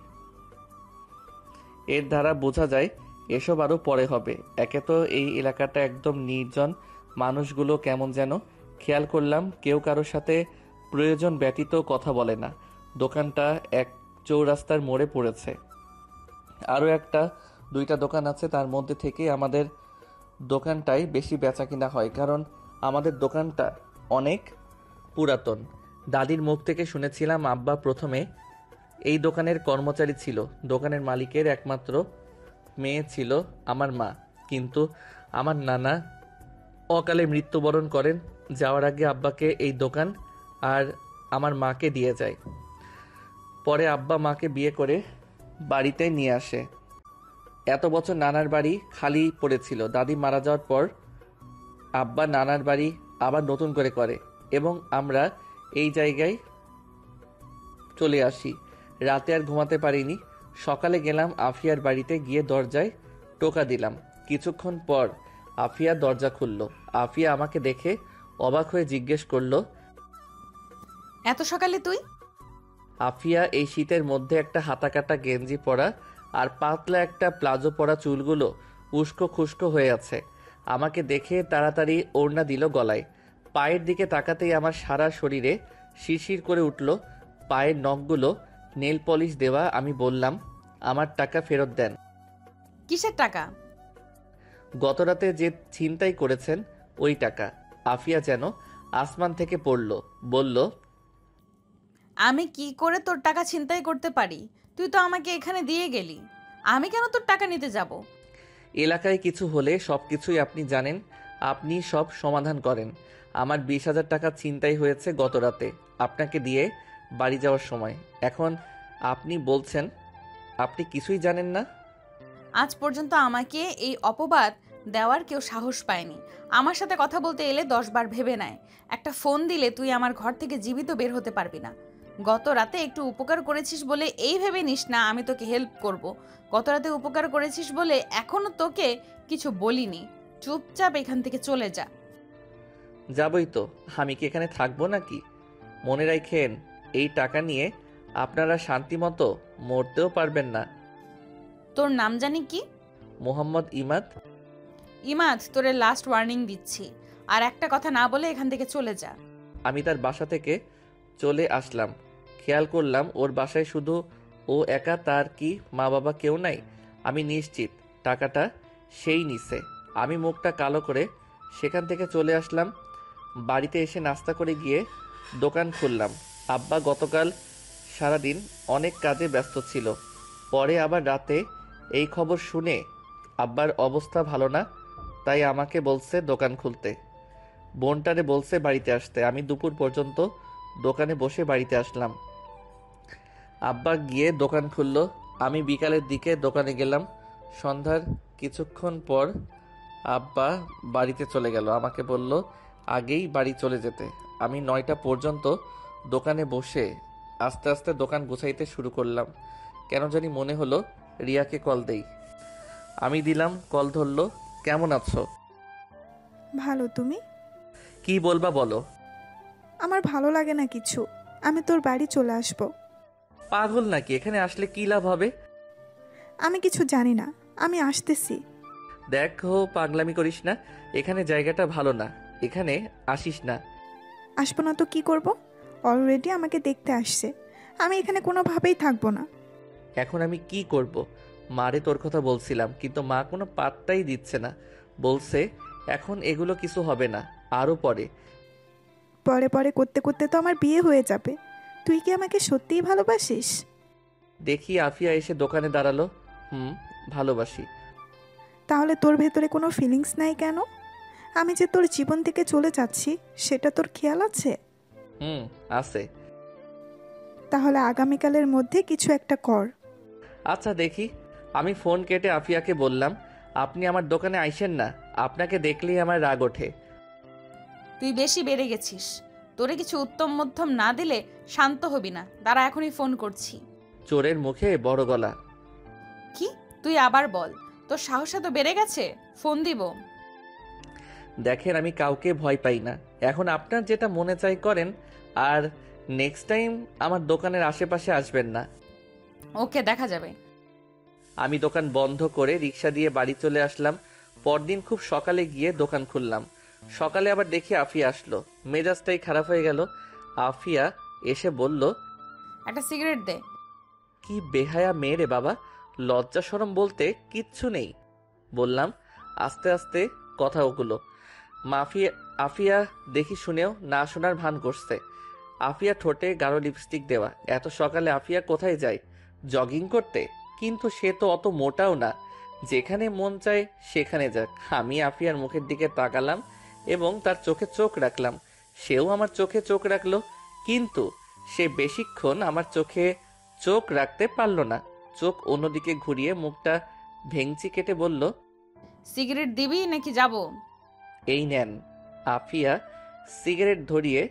এর দ্বারা বোঝা যায় এসব আরও পরে হবে। একে তো এই এলাকাটা একদম নির্জন, মানুষগুলো কেমন যেন। খেয়াল করলাম কেউ কারোর সাথে প্রয়োজন ব্যতীত কথা বলে না। দোকানটা এক চৌরাস্তার মোড়ে পড়েছে। আরও একটা দুইটা দোকান আছে, তার মধ্যে থেকে আমাদের দোকানটাই বেশি বেচাকিনা হয়, কারণ আমাদের দোকানটা অনেক পুরাতন। দাদির মুখ থেকে শুনেছিলাম আব্বা প্রথমে এই দোকানের কর্মচারী ছিল। দোকানের মালিকের একমাত্র মেয়ে ছিল আমার মা, কিন্তু আমার নানা অকালে মৃত্যুবরণ করেন। যাওয়ার আগে আব্বাকে এই দোকান আর আমার মাকে দিয়ে যায়। পরে আব্বা মাকে বিয়ে করে বাড়িতে নিয়ে আসে। এত বছর নানার বাড়ি খালি পড়েছিল। দাদি মারা যাওয়ার পর আব্বা নানার বাড়ি আবার নতুন করে এবং আমরা এই জায়গায় চলে আসি। রাতে আর ঘুমাতে পারিনি। সকালে গেলাম আফিয়ার বাড়িতে, গিয়ে দরজায় টোকা দিলাম। কিছুক্ষণ পর আফিয়া দরজা খুলল। আফিয়া আমাকে দেখে অবাক হয়ে জিজ্ঞেস করলো, এত সকালে তুই? আফিয়া এই শীতের মধ্যে একটা হাতাকাটা গেঞ্জি পরা আর পাতলা একটা প্লাজো পরা, চুলগুলো উস্কো খুস্কো হয়ে আছে। আমাকে দেখে তাড়াতাড়ি ওড়না দিল গলায়। পায়ের দিকে তাকাতেই আমার সারা শরীরে শিরশির করে উঠল। পায়ের নখগুলো নেল পলিশ দেওয়া। আমি বললাম, আমার টাকা ফেরত দেন। কিসের টাকা? গতরাতে যে ছিনতাই করেছেন ওই টাকা। আফিয়া যেন আসমান থেকে পড়ল, বলল, আমি কি করে তোর টাকা ছিনতাই করতে পারি? তুই তো আমাকে এখানে দিয়ে গেলি, আমি কেন তোর টাকা নিতে যাব? এলাকায় কিছু হলে সব কিছুই আপনি জানেন, আপনি সব সমাধান করেন। আমার 20,000 টাকা ছিনতাই হয়েছে গতরাতে আপনাকে দিয়ে বাড়ি যাওয়ার সময়। এখন আপনি বলছেন আপনি কিছুই জানেন না? আজ পর্যন্ত আমাকে এই অপবাদ দেওয়ার কেউ সাহস পায়নি। আমার সাথে কথা বলতে এলে 10 বার ভেবে নেয়। একটা ফোন দিলে তুই আমার ঘর থেকে জীবিত বের হতে পারবি না। গত রাতে একটু উপকার করেছিস বলে এই ভেবে নিস না আমি তোকে হেল্প করব। গত রাতে উপকার করেছিস বলে এখনো তোকে কিছু বলিনি। চুপচাপ এখান থেকে চলে যা। যাবই তো, আমি কি এখানে থাকবো নাকি? মনে রাখেন, এই টাকা নিয়ে আপনারা শান্তিমতো মরতেও পারবেন না। তোর নাম জানি কি? মোহাম্মদ ইমাদ। ইমাদ, তোরে লাস্ট ওয়ার্নিং দিচ্ছি, আর একটা কথা না বলে এখান থেকে চলে যা। আমি তার বাসা থেকে চলে আসলাম। খেয়াল করলাম ওর বাসায় শুধু ও একা, তার কি মা বাবা কেউ নাই? আমি নিশ্চিত টাকাটা সেই নিছে। আমি মুখটা কালো করে সেখান থেকে চলে আসলাম। বাড়িতে এসে নাস্তা করে গিয়ে দোকান খুললাম। আব্বা গতকাল সারাদিন অনেক কাজে ব্যস্ত ছিল। পরে আবার রাতে এই খবর শুনে আব্বার অবস্থা ভালো না, তাই আমাকে বলছে দোকান খুলতে। বোনটারে বলছে বাড়িতে আসতে। আমি দুপুর পর্যন্ত দোকানে বসে বাড়িতে আসলাম। আব্বা গিয়ে দোকান খুলল। আমি বিকালের দিকে দোকানে গেলাম। সন্ধ্যার কিছুক্ষণ পর আব্বা বাড়িতে চলে গেল। আমাকে বলল আগেই বাড়ি চলে যেতে। আমি 9টা পর্যন্ত দোকানে বসে আস্তে আস্তে দোকান গুছাইতে শুরু করলাম। কেন জানি মনে হলো রিয়াকে কল দেই। আমি দিলাম, কল ধরলো। কেমন আছো? ভালো, তুমি? কি বলবা বলো। আমার ভালো লাগে না কিছু। আমি তোর বাড়ি চলে আসব। পাগল নাকি? এখানে আসলে কি লাভ হবে? আমি কিছু জানি না, আমি আসতেছি। দেখো, পাগলামি করিস না। এখানে জায়গাটা ভালো না, এখানে আসিস না। আসবো না তো কি করব? অলরেডি আমাকে দেখতে আসছে। আমি এখানে কোনোভাবেই থাকবো না। এখন আমি কি করব? মারে তোর কথা বলছিলাম, কিন্তু মা কোনো পাত্তাই দিচ্ছে না। বলছে এখন এগুলো কিছু হবে না, আরও পরে। পরে পরে করতে করতে তো আমার বিয়ে হয়ে যাবে। তুই কি আমাকে সত্যিই ভালোবাসিস? দেখি আফিয়া এসে দোকানে দাঁড়ালো। ভালোবাসি। তাহলে তোর ভেতরে কোনো ফিলিংস নাই কেন? আমি যে তোর জীবন থেকে চলে যাচ্ছি সেটা তোর খেয়াল আছে? আছে। তাহলে আগামীকালের মধ্যে কিছু একটা কর। আচ্ছা দেখি। আমি ফোন কেটে আফিয়াকে বললাম, আপনি আমার দোকানে আইসেন না, আপনাকে দেখলেই আমার রাগ ওঠে। তুই বেশি বেড়ে গেছিস। তোরে কিছু উত্তম মধ্যম না দিলে শান্ত হবি না। দাঁড়া, এখনই ফোন করছি। চোরের মুখে বড় গলা। কি? তুই আবার বল। তোর সাহস তো বেড়ে গেছে। ফোন দিব। দেখেন আমি কাউকে ভয় পাই না। এখন আপনার যেটা মনে চাই করেন, আর নেক্সট টাইম আমার দোকানের আশেপাশে আসবেন না। ওকে, দেখা যাবে। আমি দোকান বন্ধ করে রিক্সা দিয়ে বাড়ি চলে আসলাম। পরদিন খুব সকালে গিয়ে দোকান খুললাম। সকালে আবার দেখি আফিয়া আসলো। মেজাজটাই খারাপ হয়ে গেল। আফিয়া এসে বলল, একটা সিগারেট দে। কি বেহায়া মেয়ে রে বাবা, লজ্জা শরম বলতে কিচ্ছু নেই। বললাম আস্তে আস্তে কথা ওগুলো। আফিয়া দেখি শুনেও না শোনার ভান করছে। আফিয়া ঠোঁটে গাঢ় লিপস্টিক দেওয়া। এত সকালে আফিয়া কোথায় যায়? জগিং করতে? কিন্তু সে তো অত মোটাও না, যেখানে মন চায় সেখানে যাক। আমি আফিয়ার মুখের দিকে তাকালাম এবং তার চোখে চোখ রাখলাম। সেও আমার চোখে চোখ রাখলো, কিন্তু সে বেশিক্ষণ আমার চোখে চোখ রাখতে পারল না। চোখ অন্যদিকে ঘুরিয়ে মুখটা ভেঙচি কেটে বলল, সিগারেট দিবি নাকি যাব? এই নেন। আফিয়া সিগারেট ধরিয়ে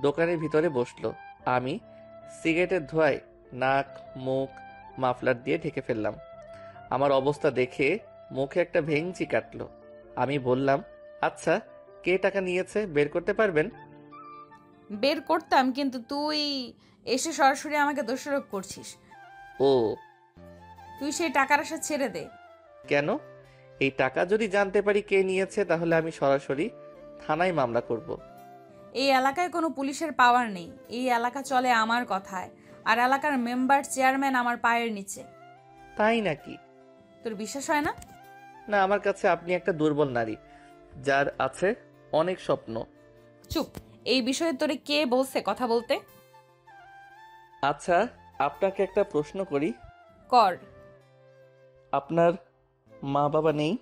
দোকানের ভিতরে বসলো। আমি সিগারেটের ধোঁয়ায় নাক মুখ মাফলার দিয়ে ঢেকে ফেললাম। আমার অবস্থা দেখে মুখে একটা ভেঙচি কাটলো। আমি বললাম, আচ্ছা কে টাকা নিয়েছে বের করতে পারবেন? বের করতাম, কিন্তু তুই এসে সরাসরি আমাকে দোষারোপ করছিস। ও, তুই সেই টাকার আশা ছেড়ে দে। কেন? এই টাকা যদি জানতে পারি কে নিয়েছে তাহলে আমি সরাসরি থানায় মামলা করব। এই এলাকায় কোনো পুলিশের পাওয়ার নেই। এই এলাকা চলে আমার কথায়, আর এলাকার মেম্বার চেয়ারম্যান আমার পায়ের নিচে। তাই নাকি? তোর বিশ্বাস হয় না? না, আমার কাছে আপনি একটা দুর্বল নারী, যার আছে অনেক স্বপ্ন। চুপ। এই বিষয়ে তোরে কে বলছে কথা বলতে? আচ্ছা আপনাকে একটা প্রশ্ন করি। কর। আপনার মা বাবা নেই?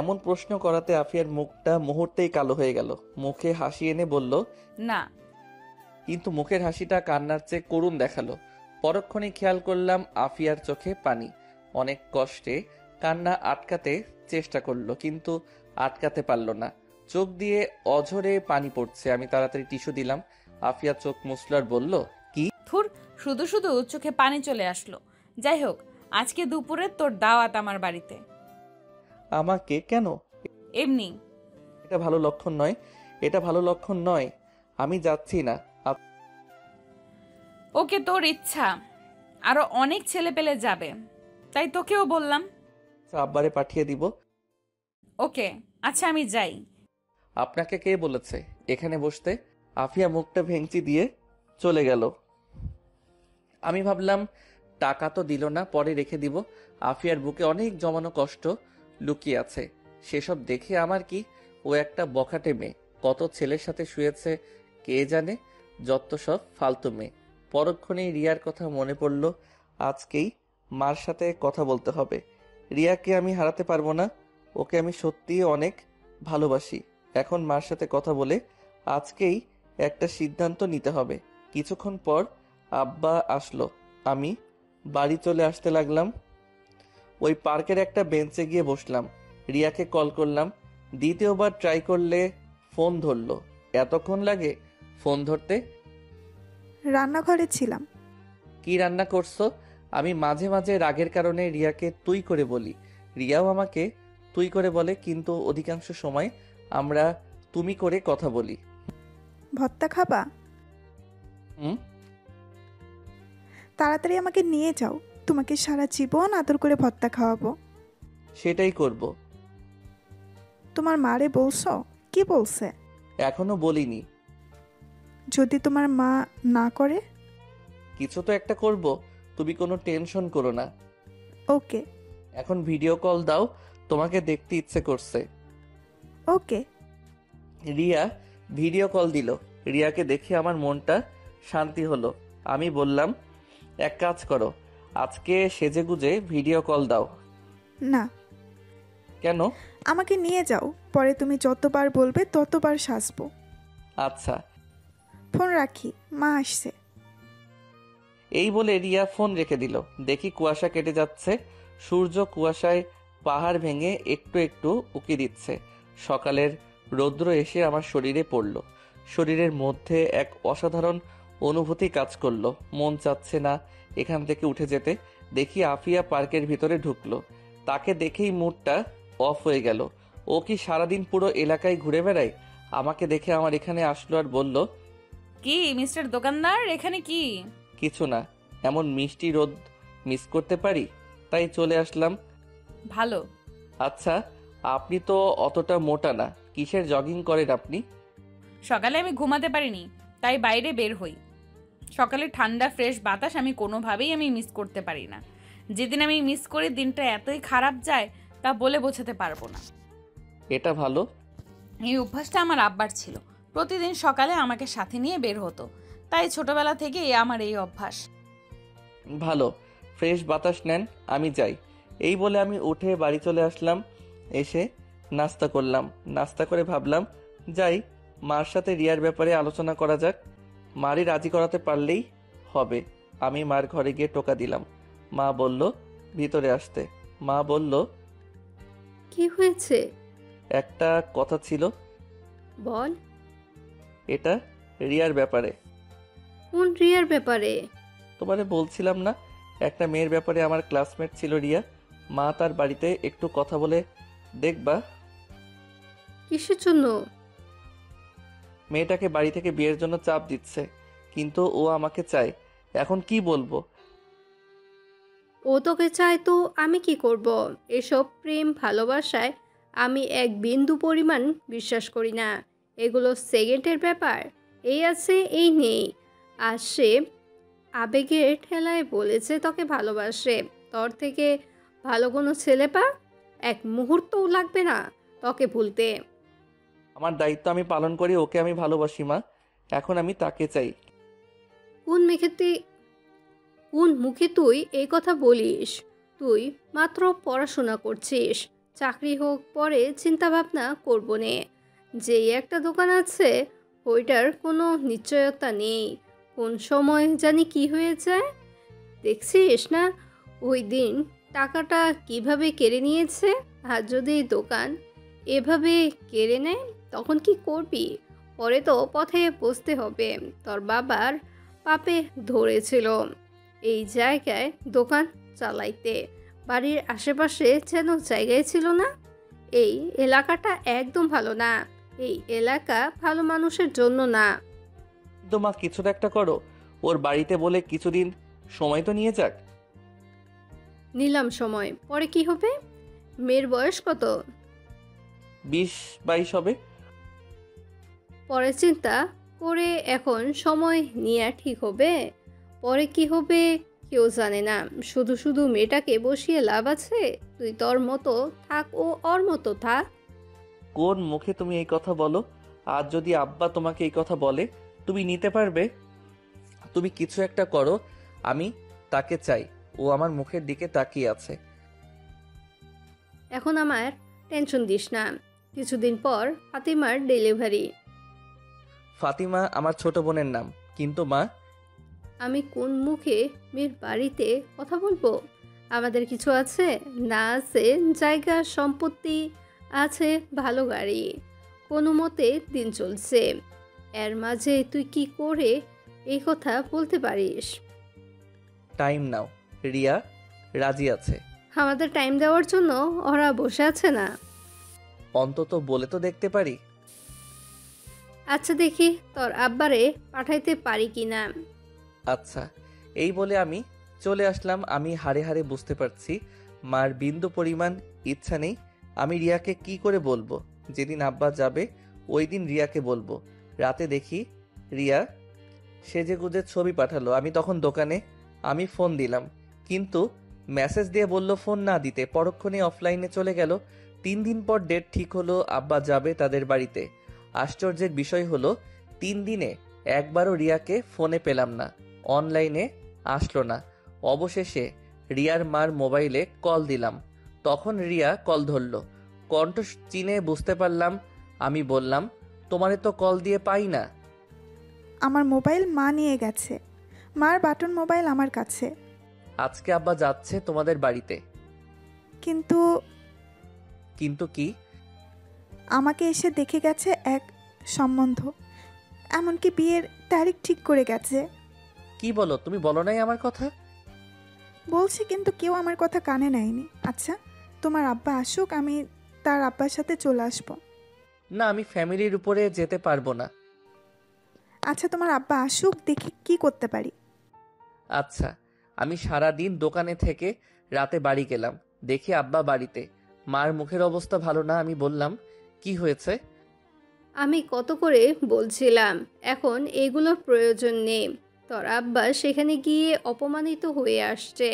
এমন প্রশ্ন করাতে আফিয়ার মুখটা মুহূর্তেই কালো হয়ে গেল। মুখে হাসি এনে বলল, না। কিন্তু মুখের হাসিটা কান্নার চেয়ে করুণ দেখালো। পরক্ষণেই খেয়াল করলাম আফিয়ার চোখে পানি। অনেক কষ্টে কান্না আটকাতে চেষ্টা করলো, কিন্তু আটকাতে পারল না। চোখ দিয়ে অঝরে পানি পড়ছে। আমি তাড়াতাড়ি টিস্যু দিলাম। আফিয়া চোখ মুছলার বলল, কি? থুর, শুধু শুধু চোখে পানি চলে আসলো। যাই হোক, আজকে দুপুরে তোর দাওয়াত আমার বাড়িতে। আমাকে কেন? এমনি। এটা ভালো লক্ষণ নয়, এটা ভালো লক্ষণ নয়। আমি যাচ্ছি না। ওকে, তোর ইচ্ছা। আরো অনেক ছেলে পেলে যাবে, তাই তোকেও বললাম। আব্বারে পাঠিয়ে দিব। ওকে, আচ্ছা আমি যাই। আপনাকে কে বলেছে এখানে বসতে? আফিয়া মুখটা ভেঙচি দিয়ে চলে গেল। আমি ভাবলাম টাকা তো দিল না, পরে রেখে দিব। আফিয়ার বুকে অনেক জমানো কষ্ট লুকিয়ে আছে। সেসব দেখে আমার কি? ও একটা বখাটে মেয়ে, কত ছেলের সাথে শুয়েছে কে জানে। যত সব ফালতু মেয়ে। পরক্ষণেই রিয়ার কথা মনে পড়ল। আজকেই মার সাথে কথা বলতে হবে। রিয়াকে আমি হারাতে পারবো না। ওকে আমি সত্যিই অনেক ভালোবাসি। এখন মার সাথে কথা বলে আজকেই একটা সিদ্ধান্ত নিতে হবে। কিছুক্ষণ পর আব্বা আসলো। আমি বাড়ি চলে আসতে লাগলাম। ওই পার্কের একটা বেঞ্চে গিয়ে বসলাম। রিয়াকে কল করলাম। দ্বিতীয়বার ট্রাই করলে ফোন ধরলো। এতক্ষণ লাগে ফোন ধরতে? রান্নাঘরে ছিলাম। কি রান্না করছো? আমি মাঝে মাঝে রাগের কারণে রিয়াকে তুই করে বলি, রিয়াও আমাকে তুই করে বলে, কিন্তু অধিকাংশ সময় আমরা তুমি করে কথা বলি। ভর্তা খাবা? হুম। তাড়াতাড়ি আমাকে নিয়ে যাও, তোমাকে সারা জীবন আদর করে ভর্তা খাওয়াবো। সেটাই করব। তোমার মারে বলছো? কি বলছে? এখনো বলিনি। যদি তোমার মা না করে? কিছু তো একটা করব, তুমি কোনো টেনশন করো না। ওকে। এখন ভিডিও কল দাও, তোমাকে দেখতে ইচ্ছে করছে। ওকে। রিয়া ভিডিও কল দিল। রিয়াকে দেখে আমার মনটা শান্তি হলো। আমি বললাম, এক কাজ করো, আজকে সেজেগুজে ভিডিও কল দাও। না। কেন? আমাকে নিয়ে যাও, পরে তুমি যতবার বলবে ততবার সাজবো। আচ্ছা। ফোন রাখি, মা আসছে। এই বলে রিয়া ফোন রেখে দিল। দেখি কুয়াশা কেটে যাচ্ছে। সূর্য কুয়াশায় পাহাড় ভেঙে একটু একটু উকি দিচ্ছে। সকালের রৌদ্র এসে আমার শরীরে পড়ল। শরীরের মধ্যে এক অসাধারণ অনুভূতি কাজ করলো। মন চাচ্ছে না এখান থেকে উঠে যেতে। দেখি আফিয়া পার্কের ভিতরে ঢুকলো। তাকে দেখেই মুডটা অফ হয়ে গেল। ও ও কি সারাদিন পুরো এলাকায় ঘুরে বেড়ায়? আমাকে দেখে আমার এখানে আসলো আর বলল, কি মিস্টার দোকানদার, এখানে কি? কিছু না, এমন মিষ্টি রোদ মিস করতে পারি, তাই চলে আসলাম। ভালো। আচ্ছা, আপনি তো অতটা মোটা না, কিসের জগিং করেন আপনি? সকালে আমি ঘুমাতে পারিনি, তাই বাইরে বের হই। সকালে ঠান্ডা ফ্রেশ বাতাস আমি কোনোভাবেই মিস করতে পারি না। যেদিন আমি মিস করি দিনটা এতই খারাপ যায় তা বলে বোঝাতে পারবো না। এটা ভালো। এই অভ্যাসটা আমার আব্বার ছিল, প্রতিদিন সকালে আমাকে সাথে নিয়ে বের হতো, তাই ছোটবেলা থেকেই আমার এই অভ্যাস। ভালো, ফ্রেশ বাতাস নেন, আমি যাই। এই বলে আমি উঠে বাড়ি চলে আসলাম। এসে নাস্তা করলাম। নাস্তা করে ভাবলাম যাই, মার সাথে রিয়ার ব্যাপারে আলোচনা করা যাক। মারই রাজি করাতে পারলেই হবে। আমি মার ঘরে গিয়ে টোকা দিলাম। মা বলল ভিতরে আসতে। মা বলল, কি হয়েছে? একটা কথা ছিল। বল। এটা রিয়ার ব্যাপারে। কোন রিয়ার ব্যাপারে? তোমারে বলছিলাম না, একটা মেয়ের ব্যাপারে। আমার ক্লাসমেট ছিল রিয়া। মা তার বাড়িতে একটু কথা বলে দেখবা? কিসের জন্য? মেয়েটাকে বাড়ি থেকে বিয়ের জন্য চাপ দিচ্ছে, কিন্তু ও আমাকে চায়। এখন কি বলবো? ও তোকে চায় তো আমি কি করব? এসব প্রেম ভালোবাসায় আমি এক বিন্দু পরিমাণ বিশ্বাস করি না। এগুলো সেকেন্ডের ব্যাপার। এই আছে এই নেই। আর সে আবেগের ঠেলায় বলেছে তোকে ভালোবাসে। তোর থেকে ভালো কোনো ছেলে পা এক মুহূর্তও লাগবে না তোকে ভুলতে। আমার দায়িত্ব আমি পালন করি, ওকে আমি ভালোবাসি মা। এখন আমি তাকে চাই। কোন মুখে তুই এই কথা বলিস? তুই মাত্র পড়াশোনা করছিস। চাকরি হোক পরে চিন্তা ভাবনা করবো নে। যেই একটা দোকান আছে ওইটার কোনো নিশ্চয়তা নেই, কোন সময় জানি কি হয়ে যায়। দেখছিস না ওই দিন টাকাটা কিভাবে কেড়ে নিয়েছে? আর যদি দোকান এভাবে কেড়ে নেয় তখন কি করবি? পরে তো পথে বসতে হবে। তোর বাবার পাপে ধরেছিল এই জায়গায় দোকান চালাইতে। বাড়ির আশেপাশে যেন জায়গায় ছিল না। এই এলাকাটা একদম ভালো না। এই এলাকা ভালো মানুষের জন্য না। কিন্তু মা কিছুটা একটা করো, ওর বাড়িতে বলে কিছুদিন সময় তো নিয়ে যাক। নিলাম সময়, পরে কি হবে? মেয়ের বয়স কত? 20-22 হবে। পরে চিন্তা করে এখন সময় নেওয়া ঠিক হবে? পরে কি হবে কেউ জানে না। শুধু শুধু মেয়েটাকে বসিয়ে লাভ আছে? তুই তোর মতো থাক, ও ওর মতো থাক। কোন মুখে তুমি এই কথা বলো? আজ যদি আব্বা তোমাকে এই কথা বলে তুমি নিতে পারবে? তুমি কিছু একটা করো, আমি তাকে চাই। ও আমার মুখের দিকে তাকিয়ে আছে। এখন আমার টেনশন দিস না। কিছুদিন পর ফাতিমার ডেলিভারি। ফাতিমা আমার ছোট বোনের নাম। কিন্তু মা, আমি কোন মুখে মেয়ের বাড়িতে কথা বলবো? আমাদের কিছু আছে না আছে, জায়গা সম্পত্তি আছে, ভালো গাড়ি, কোনো মতে দিন চলছে। এর মাঝে তুই কি করে এই কথা বলতে পারিস? টাইম নাও। রিয়া রাজি আছে। আমাদের টাইম দেওয়ার জন্য ওরা বসে আছে না। অন্তত বলে তো দেখতে পারি। আচ্ছা দেখি তোর আব্বারে পাঠাইতে পারি কি না। আচ্ছা, এই বলে আমি চলে আসলাম। আমি হাড়ে হাড়ে বুঝতে পারছি মার বিন্দু পরিমাণ ইচ্ছা নেই। আমি রিয়াকে কি করে বলবো? যেদিন আব্বা যাবে ওই দিন রিয়াকে বলবো। রাতে দেখি রিয়া সেজেগুজে ছবি পাঠালো। আমি তখন দোকানে। আমি ফোন দিলাম, কিন্তু মেসেজ দিয়ে বলল ফোন না দিতে। পরক্ষণে অফলাইনে চলে গেল। 3 দিন পর ডেট ঠিক হলো, আব্বা যাবে তাদের বাড়িতে। আশ্চর্যের বিষয় হলো 3 দিনে একবারও রিয়াকে ফোনে পেলাম না, অনলাইনে আসলো না। অবশেষে রিয়ার মার মোবাইলে কল দিলাম, তখন রিয়া কল ধরলো। কণ্ঠ চিনে বুঝতে পারলাম। আমি বললাম, তোমারে তো কল দিয়ে পাই না। আমার মোবাইল মা নিয়ে গেছে। মার বাটন মোবাইল আমার কাছে। আজকে আব্বা যাচ্ছে তোমাদের বাড়িতে। কিন্তু কিন্তু কি? আমাকে এসে দেখে গেছে এক সম্বন্ধ, এমনকি বিয়ের তারিখ ঠিক করে গেছে। কি বলো? তুমি বলো নাই আমার কথা? বলছি, কিন্তু কেউ আমার কথা কানে নেয়নি। আচ্ছা, তোমার আব্বা আসুক, আমি তার আব্বার সাথে চলে আসবো। না, আমি ফ্যামিলির উপরে যেতে পারবো না। আচ্ছা, তোমার আব্বা আসুক, দেখি কি করতে পারি। আচ্ছা। আমি সারা দিন দোকানে থেকে রাতে বাড়ি গেলাম, দেখি আব্বা বাড়িতে। মার মুখের অবস্থা ভালো না। আমি বললাম, কি হয়েছে? আমি কত করে বলছিলাম এখন এগুলোর প্রয়োজন নেই। তোর আব্বা সেখানে গিয়ে অপমানিত হয়ে আসছে।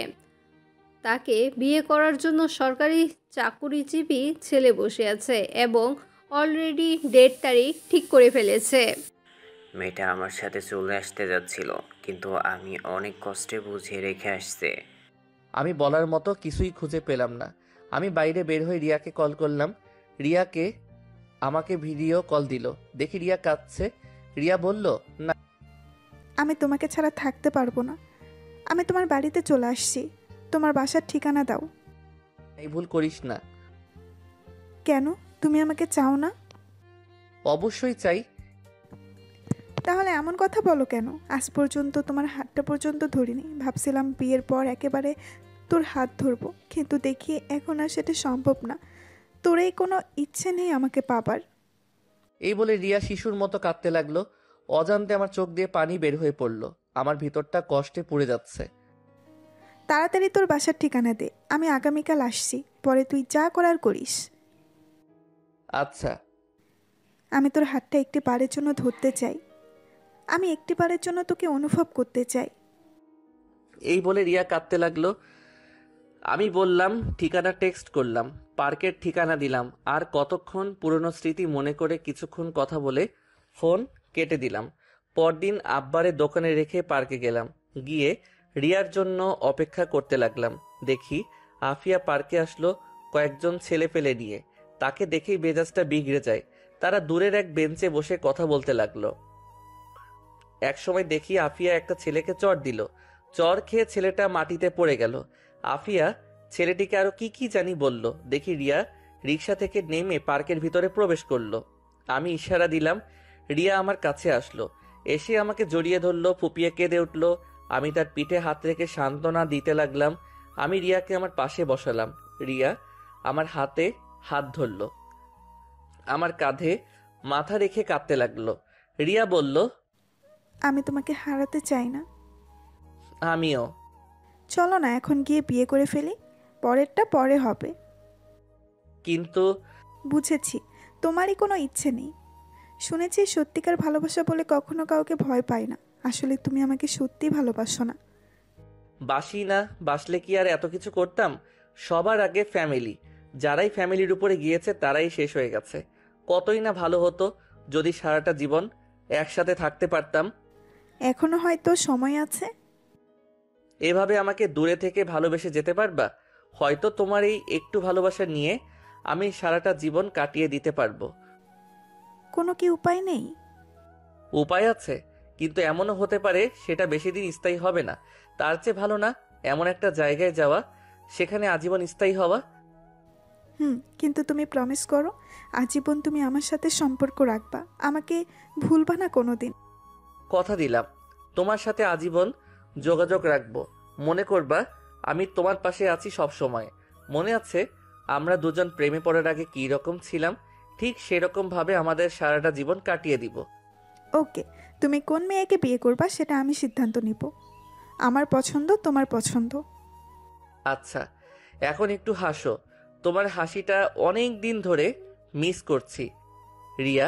তাকে বিয়ে করার জন্য সরকারি চাকুরিজীবী ছেলে বসে আছে এবং অলরেডি ডেট তারিখ ঠিক করে ফেলেছে। মেয়েটা আমার সাথে চলে আসতে যাচ্ছিল, কিন্তু আমি অনেক কষ্টে বুঝিয়ে রেখে আসছে। আমি বলার মতো কিছুই খুঁজে পেলাম না। আমি বাইরে বের হয়ে রিয়াকে কল করলাম। রিয়াকে আমাকে ভিডিও কল দিল। দেখি রিয়া কাঁদছে। রিয়া বলল, না। আমি তোমাকে ছাড়া থাকতে পারবো না। আমি তোমার বাড়িতে চলে আসছি। তোমার বাসার ঠিকানা দাও। এই ভুল করিস না। কেন? তুমি আমাকে চাও না? অবশ্যই চাই। তাহলে এমন কথা বলো কেন? আজ পর্যন্ত তোমার হাতটা পর্যন্ত ধরিনি। ভাবছিলাম বিয়ের পর একেবারে তোর হাত ধরবো, কিন্তু দেখি এখন আর সেটা সম্ভব না। তোর এই কোনো ইচ্ছে নেই আমাকে পাবার। এই বলে রিয়া শিশুর মতো কাঁদতে লাগলো। অজান্তে আমার চোখ দিয়ে পানি বের হয়ে পড়লো। আমার ভিতরটা কষ্টে পুড়ে যাচ্ছে। তাড়াতাড়ি তোর বাসার ঠিকানা দে, আমি আগামীকাল আসছি। পরে তুই যা করার করিস। আচ্ছা। আমি তোর হাতটা একটি বারের জন্য ধরতে চাই। আমি একটি বারের জন্য তোকে অনুভব করতে চাই। এই বলে রিয়া কাঁদতে লাগলো। আমি বললাম, ঠিকানা টেক্সট করলাম, পার্কের ঠিকানা দিলাম। আর কতক্ষণ পুরনো স্মৃতি মনে করে কিছুক্ষণ কথা বলে ফোন কেটে দিলাম। পরদিন আব্বারে দোকানে রেখে পার্কে গেলাম। গিয়ে রিয়ার জন্য অপেক্ষা করতে লাগলাম। দেখি আফিয়া পার্কে আসলো কয়েকজন ছেলে পেলে নিয়ে। তাকে দেখেই মেজাজটা বিগড়ে যায়। তারা দূরের এক বেঞ্চে বসে কথা বলতে লাগলো। একসময় দেখি আফিয়া একটা ছেলেকে চড় দিল। চড় খেয়ে ছেলেটা মাটিতে পড়ে গেল। আফিয়া ছেলেটিকে আরো কি কি জানি বলল। দেখি রিয়া রিক্সা থেকে নেমে পার্কের ভিতরে প্রবেশ করলো। আমি ইশারা দিলাম। রিয়া আমার কাছে আসলো। এসে আমাকে জড়িয়ে ধরলো, ফুপিয়ে কেঁদে উঠলো। আমি তার পিঠে হাত রেখে সান্ত্বনা দিতে লাগলাম। আমি রিয়াকে আমার পাশে বসালাম। রিয়া আমার হাতে হাত ধরলো, আমার কাঁধে মাথা রেখে কাঁদতে লাগলো। রিয়া বলল, আমি তোমাকে হারাতে চাই না। আমিও। চলো না এখন গিয়ে বিয়ে করে ফেলি, পরেরটা পরে হবে। কিন্তু বুঝেছি, তোমারই কোনো ইচ্ছে নেই। শুনেছি সত্যিকার ভালোবাসা বলে কখনো কাউকে ভয় পায় না। আসলে তুমি আমাকে সত্যি ভালোবাসো না। বাসি না বাসলে কি আর এত কিছু করতাম? সবার আগে ফ্যামিলি। যারাই ফ্যামিলির উপরে গিয়েছে তারাই শেষ হয়ে গেছে। কতই না ভালো হতো যদি সারাটা জীবন একসাথে থাকতে পারতাম। এখনো হয়তো সময় আছে। এভাবে আমাকে দূরে থেকে ভালোবেসে যেতে পারবা? হয়তো তোমার এই একটু ভালোবাসা নিয়ে আমি সারাটা জীবন কাটিয়ে দিতে পারবো। কোনো কি উপায় নেই? উপায় আছে, কিন্তু এমনও হতে পারে সেটা বেশি দিন স্থায়ী হবে না। তার চেয়ে ভালো না এমন একটা জায়গায় যাওয়া, সেখানে আজীবন স্থায়ী হওয়া। কিন্তু তুমি প্রমিস করো, আজীবন তুমি আমার সাথে সম্পর্ক রাখবা, আমাকে ভুলবা না কোনোদিন। কথা দিলাম, তোমার সাথে আজীবন যোগাযোগ রাখবো। মনে করবা আমি তোমার পাশে আছি সব সময়। মনে আছে আমরা দুজন প্রেমে পড়ার আগে কি রকম ছিলাম? ঠিক সেরকম ভাবে আমাদের সারাটা জীবন কাটিয়ে দিব। ওকে, তুমি কোন মেয়েকে বিয়ে করবা সেটা আমি সিদ্ধান্ত নিব। আমার পছন্দ, তোমার পছন্দ। আচ্ছা, এখন একটু হাসো। তোমার হাসিটা অনেক দিন ধরে মিস করছি। রিয়া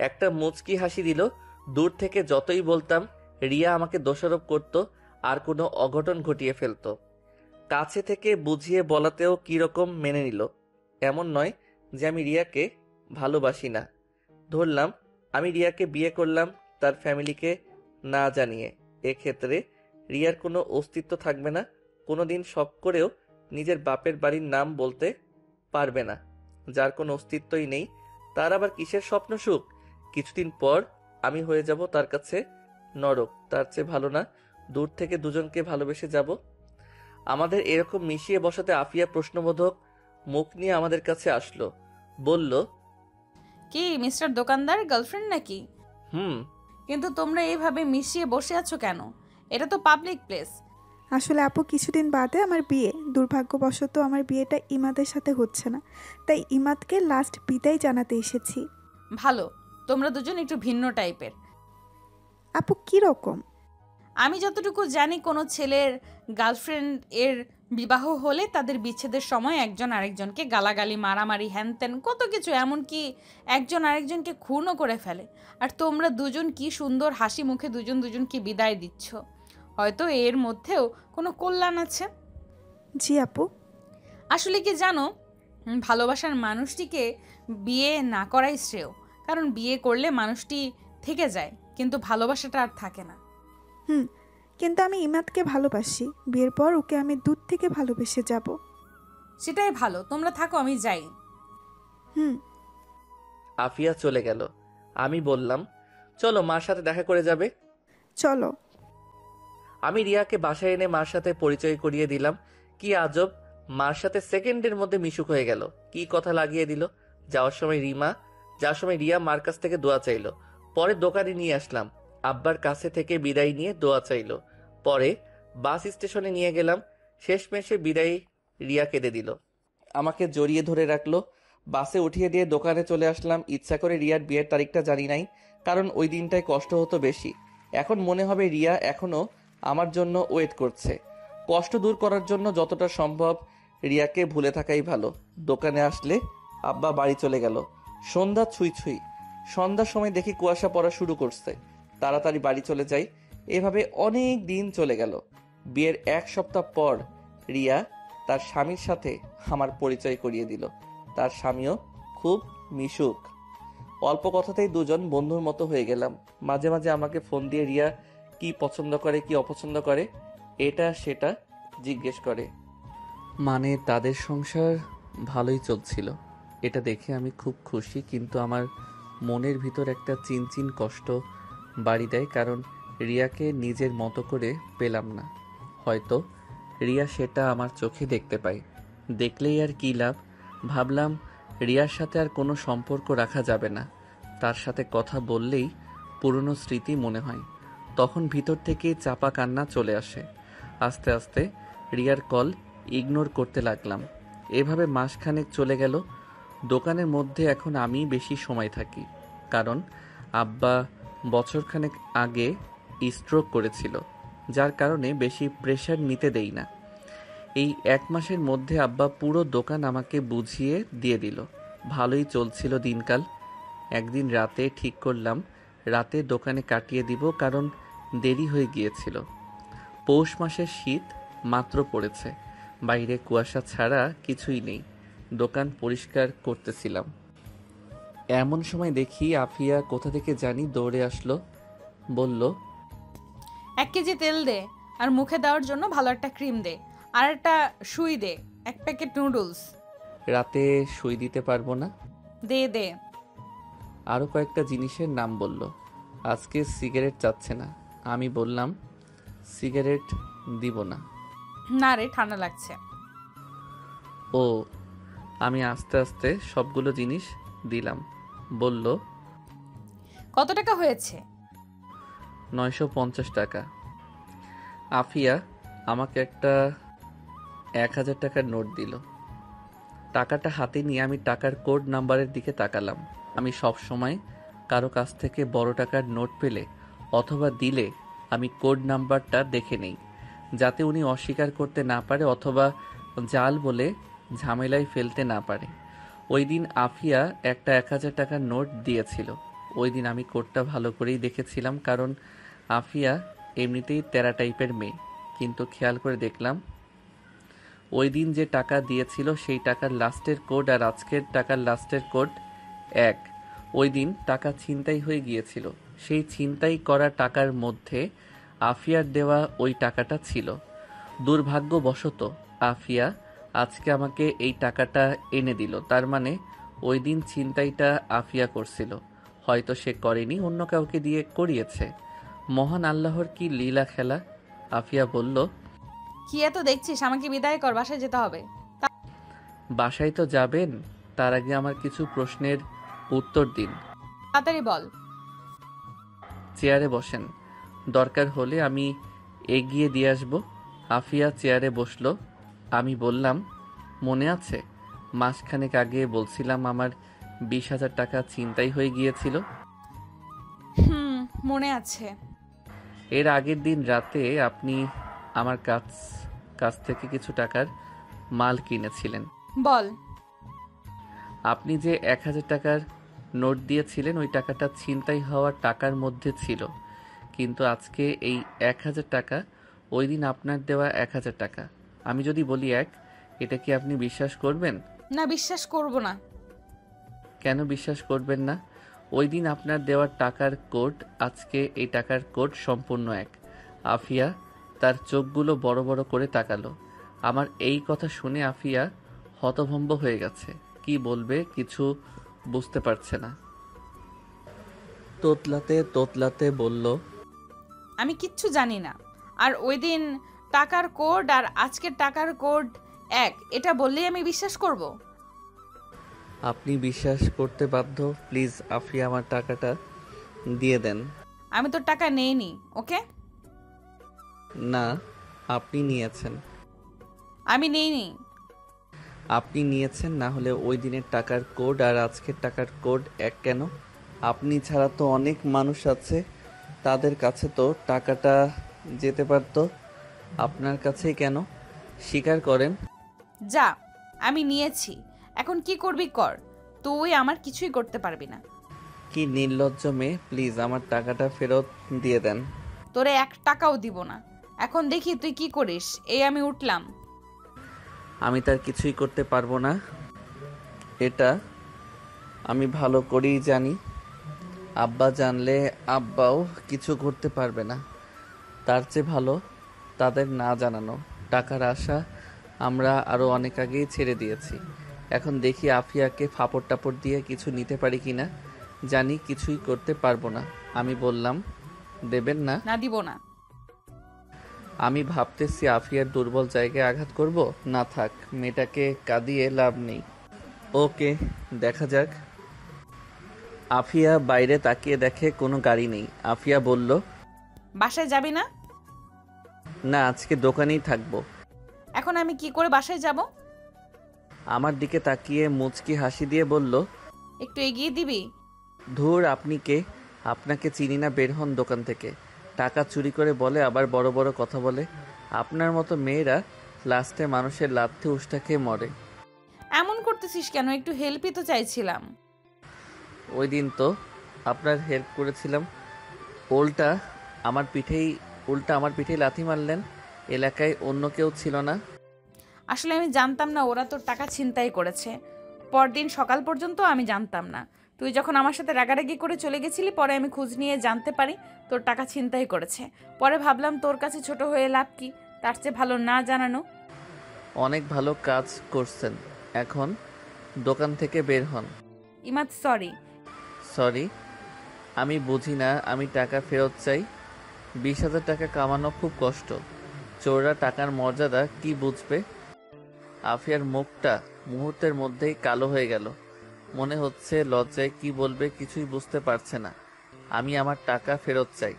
একটা মুচকি হাসি দিল। দূর থেকে যতই বলতাম রিয়া আমাকে দোষারোপ করত আর কোনো অঘটন ঘটিয়ে ফেলতো। কাছে থেকে বুঝিয়ে বলাতেও কিরকম মেনে নিল। এমন নয় যে আমি রিয়াকে ভালোবাসি না। ধরলাম আমি রিয়াকে বিয়ে করলাম তার ফ্যামিলিকে না জানিয়ে। এক্ষেত্রে রিয়ার কোনো অস্তিত্ব থাকবে না। কোনোদিন শখ করেও নিজের বাপের বাড়ির নাম বলতে পারবে না। যার কোনো অস্তিত্বই নেই, তার আবার কিসের স্বপ্ন সুখ? কিছুদিন পর আমি হয়ে যাব তার কাছে নরক। তার চেয়ে ভালো না দূর থেকে দুজনকে ভালোবেসে যাব। আমাদের এরকম মিশিয়ে বসাতে আফিয়া প্রশ্নবোধক মুখ নিয়ে আমাদের কাছে আসলো। বলল, কি মিস্টার দোকানদার গার্লফ্রেন্ড নাকি? কিন্তু তোমরা এইভাবে মিশিয়ে বসে আছো কেন? এটা তো পাবলিক প্লেস। আসলে আপু, কিছুদিন বাদে আমার বিয়ে, দুর্ভাগ্যবশত আমার বিয়েটা ইমাদের সাথে হচ্ছে না, তাই ইমাদকে লাস্ট বিদায় জানাতে এসেছি। ভালো, তোমরা দুজন একটু ভিন্ন টাইপের। আপু কী রকম? আমি যতটুকু জানি, কোনো ছেলের গার্লফ্রেন্ড এর বিবাহ হলে তাদের বিচ্ছেদের সময় একজন আরেকজনকে গালাগালি, মারামারি, হ্যানত্যান কত কিছু, এমনকি একজন আরেকজনকে খুনও করে ফেলে। আর তোমরা দুজন কি সুন্দর হাসি মুখে দুজন দুজনকে বিদায় দিচ্ছ। হয়তো এর মধ্যেও কোনো কল্যাণ আছে। জি আপু। আসলে কি জানো, ভালোবাসার মানুষটিকে বিয়ে না করাই শ্রেয়। কারণ বিয়ে করলে মানুষটি থেকে যায়, কিন্তু ভালোবাসাটা আর থাকে না। কিন্তু আমি ইমাদকে ভালোবাসি। বিয়ের পর ওকে আমি দূর থেকে ভালোবেসে যাব। সেটাই ভালো, তোমরা থাকো, আমি যাই। আফিয়া চলে গেল। আমি বললাম, চলো মার সাথে দেখা করে যাবে। চলো। আমি রিয়াকে বাসায় এনে মার সাথে পরিচয় করিয়ে দিলাম। কি আজব, মার সাথে সেকেন্ডের মধ্যে মিশুক হয়ে গেল। কি কথা লাগিয়ে দিল। যাওয়ার সময় রিয়া মার কাছ থেকে দোয়া চাইলো। পরে দোকানে নিয়ে আসলাম। আব্বার কাছে থেকে বিদায় নিয়ে দোয়া চাইলো। পরে বাস স্টেশনে নিয়ে গেলাম। শেষমেশে বিদায় রিয়া কেঁদে দিল, আমাকে জড়িয়ে ধরে রাখলো। বাসে উঠিয়ে দিয়ে দোকানে চলে আসলাম। ইচ্ছা করে রিয়ার বিয়ের তারিখটা জানি নাই, কারণ ওই দিনটায় কষ্ট হতো বেশি। এখন মনে হবে রিয়া এখনো আমার জন্য ওয়েট করছে। কষ্ট দূর করার জন্য যতটা সম্ভব রিয়াকে ভুলে থাকাই ভালো। দোকানে আসলে আব্বা বাড়ি চলে গেল। সন্ধ্যা ছুঁই। সন্ধ্যার সময় দেখি কুয়াশা পড়া শুরু করছে। তাড়াতাড়ি বাড়ি চলে যাই। এভাবে অনেক দিন চলে গেল। বিয়ের 1 সপ্তাহ পর রিয়া তার স্বামীর সাথে আমার পরিচয় করিয়ে দিল। তার স্বামীও খুব মিশুক। অল্প কথাতেই দুজন বন্ধুর মতো হয়ে গেলাম। মাঝে মাঝে আমাকে ফোন দিয়ে রিয়া কি পছন্দ করে, কি অপছন্দ করে, এটা সেটা জিজ্ঞেস করে। মানে তাদের সংসার ভালোই চলছিল, এটা দেখে আমি খুব খুশি। কিন্তু আমার মনের ভিতর একটা চিনচিন কষ্ট বাড়ি দেয়, কারণ রিয়াকে নিজের মতো করে পেলাম না। হয়তো রিয়া সেটা আমার চোখে দেখতে পায়। দেখলেই আর কি লাভ। ভাবলাম রিয়ার সাথে আর কোনো সম্পর্ক রাখা যাবে না। তার সাথে কথা বললেই পুরনো স্মৃতি মনে হয়। তখন ভিতর থেকে চাপা কান্না চলে আসে। আস্তে আস্তে রিয়ার কল ইগনোর করতে লাগলাম। এভাবে মাসখানেক চলে গেল। দোকানের মধ্যে এখন আমি বেশি সময় থাকি, কারণ আব্বা বছরখানেক আগে স্ট্রোক করেছিল, যার কারণে বেশি প্রেশার নিতে দেই না। এই 1 মাসের মধ্যে আব্বা পুরো দোকান আমাকে বুঝিয়ে দিয়ে দিল। ভালোই চলছিল দিনকাল। একদিন রাতে ঠিক করলাম রাতে দোকানে কাটিয়ে দিব, কারণ দেরি হয়ে গিয়েছিল। পৌষ মাসের শীত মাত্র পড়েছে, বাইরে কুয়াশা ছাড়া কিছুই নেই। দোকান পরিষ্কার করতেছিলাম, এমন সময় দেখি আফিয়া কোথা থেকে জানি দৌড়ে আসলো। বলল, 1 কেজি তেল দে, আর মুখে দেওয়ার জন্য ভালো একটা ক্রিম দে, আর একটা সুই দে, 1 প্যাকেট নুডলস রাতে সই দিতে পারবো না। দে। আরও কয়েকটা জিনিসের নাম বলল। আজকে সিগারেট চাচ্ছে না। আমি বললাম, সিগারেট দিব না। না রে, ঠান্ডা লাগছে। ও, আমি আস্তে আস্তে সবগুলো জিনিস দিলাম। বলল, কত টাকা হয়েছে? 950 টাকা। আফিয়া আমাকে একটা 1000 টাকার নোট দিল। টাকাটা হাতে নিয়ে আমি টাকার কোড নাম্বারের দিকে তাকালাম। আমি সব সময় কারো কাছ থেকে বড় টাকার নোট পেলে অথবা দিলে আমি কোড নাম্বারটা দেখে নেই, যাতে উনি অস্বীকার করতে না পারে অথবা জাল বলে ঝামেলায় ফেলতে না পারে। ওই দিন আফিয়া একটা 1000 টাকার নোট দিয়েছিল। ওই দিন আমি কোডটা ভালো করেই দেখেছিলাম, কারণ আফিয়া এমনিতেই তেরা টাইপের মেয়ে। কিন্তু খেয়াল করে দেখলাম ওই দিন যে টাকা দিয়েছিল সেই টাকার লাস্টের কোড আর আজকের টাকার লাস্টের কোড এক। ওই দিন টাকা ছিনতাই হয়ে গিয়েছিল। সেই ছিনতাই করা টাকার মধ্যে আফিয়ার দেওয়া ওই টাকাটা ছিল। দুর্ভাগ্যবশত আফিয়া আজকে আমাকে এই টাকাটা এনে দিল। তার মানে ওই দিন ছিনতাইটা আফিয়া করছিল। হয়তো সে করেনি, অন্য কাউকে দিয়ে করিয়েছে। মহান আল্লাহর কি লীলা খেলা। আফিয়া বলল, কি এত দেখছিস, আমাকে বিদায় কর, বাসায় যেতে হবে। বাসায় তো যাবেন, তার আগে আমার কিছু প্রশ্নের উত্তর দিন। তাড়াতাড়ি বল। চেয়ারে বসেন, দরকার হলে আমি এগিয়ে দিয়ে আসবো। আফিয়া চেয়ারে বসলো। আমি বললাম, মনে আছে মাসখানেক আগে বলছিলাম আমার 20,000 টাকা ছিনতাই হয়ে গিয়েছিল? মনে আছে। এর আগের দিন রাতে আপনি আমার কাছ থেকে কিছু টাকার মাল কিনেছিলেন। বল। আপনি যে 1,000 টাকার নোট দিয়েছিলেন ওই টাকাটা ছিনতাই হওয়া টাকার মধ্যে ছিল, কিন্তু আজকে এই 1,000 টাকা ওই দিন আপনার দেওয়া 1,000 টাকা। আমি যদি বলি এটা কি আপনি বিশ্বাস করবেন? না, বিশ্বাস করব না। কেন বিশ্বাস করবেন না? ওই দিন আপনার দেওয়ার টাকার কোড, আজকে এই টাকার কোড সম্পূর্ণ এক। আফিয়া তার চোখগুলো বড় বড় করে তাকালো। আমার এই কথা শুনে আফিয়া হতভম্ব হয়ে গেছে। কি বলবে কিছু বুঝতে পারছে না। তোতলাতে তোতলাতে বলল, আমি কিচ্ছু জানি না। আর ওই দিন টাকার কোড আর আজকের টাকার কোড এক, এটা বললেই আমি বিশ্বাস করব? আপনি বিশ্বাস করতে বাধ্য। প্লিজ আফিয়া আমার টাকাটা দিয়ে দেন। আমি তোর টাকা নেইনি, ওকে? না, আপনি নিয়েছেন। আমি নেইনি। আপনি নিয়েছেন, না হলে ওই দিনের টাকার কোড আর আজকের টাকার কোড এক কেন? আপনি ছাড়া তো অনেক মানুষ আছে, তাদের কাছে তো টাকাটা যেতে পারতো, আপনার কাছেই কেন? স্বীকার করেন। যা, আমি নিয়েছি। এখন কি করবি কর, তুই আমার কিছুই করতে পারবি না। কি নির্লজ্জ মেয়ে, প্লিজ আমার টাকাটা ফেরত দিয়ে দেন। তোরে 1 টাকাও দিব না। এখন দেখি তুই কি করিস। এই আমি উঠলাম। আমি তার কিছুই করতে পারবো না, এটা আমি ভালো করেই জানি। আব্বা জানলে আব্বাও কিছু করতে পারবে না। তার চেয়ে ভালো তাদের না জানানো। টাকার আশা আমরা আরও অনেক আগেই ছেড়ে দিয়েছি। এখন দেখি আফিয়াকে ফাপড় টাপড় দিয়ে কিছু নিতে পারি কিনা। জানি কিছুই করতে পারবো না। আমি বললাম, দেবেন না? না, দিব না। আমি ভাবতেছি আফিয়ার দুর্বল জায়গায় আঘাত করব। না থাক, মেয়েটাকে কাঁদিয়ে লাভ নেই। ওকে, দেখা যাক। আফিয়া বাইরে তাকিয়ে দেখে কোনো গাড়ি নেই। আফিয়া বলল, বাসায় যাবি না? না, আজকে দোকানেই থাকবো। এখন আমি কি করে বাসায় যাব? আমার দিকে তাকিয়ে মুচকি হাসি দিয়ে বলল, একটু এগিয়ে দিবি? ধুর, আপনি কে? আপনাকে চিনি না, বের হন দোকান থেকে। টাকা চুরি করে বলে আবার বড় বড় কথা বলে। আপনার মতো মেয়েরা লাস্টে মানুষের লাথি উষ্টা খেয়ে মরে। এমন করতেছিস কেন? একটু হেল্পই তো চাইছিলাম। ওই দিন তো আপনার হেল্প করেছিলাম, উল্টা আমার পিঠেই লাথি মারলেন। এলাকায় অন্য কেউ ছিল না। আসলে আমি জানতাম না ওরা তোর টাকা ছিনতাই করেছে। পরদিন সকাল পর্যন্ত আমি জানতাম না। তুই যখন আমার সাথে রাগারাগি করে চলে গেছিলি, পরে আমি খোঁজ নিয়ে জানতে পারি তোর টাকা ছিনতাই করেছে। পরে ভাবলাম তোর কাছে ছোট হয়ে লাভ কি, তার চেয়ে ভালো না জানানো। অনেক ভালো কাজ করছেন। এখন দোকান থেকে বের হন। ইমাদ, সরি। সরি? আমি বুঝি না, আমি টাকা ফেরত চাই। 20,000 টাকা কামানো খুব কষ্ট। চোররা টাকার মর্যাদা কি বুঝবে? আফিয়ার মুখটা মুহূর্তের মধ্যেই কালো হয়ে গেল। মনে হচ্ছে লজ্জায় কি বলবে কিছুই বুঝতে পারছে না। আমি আমার টাকা ফেরত চাই।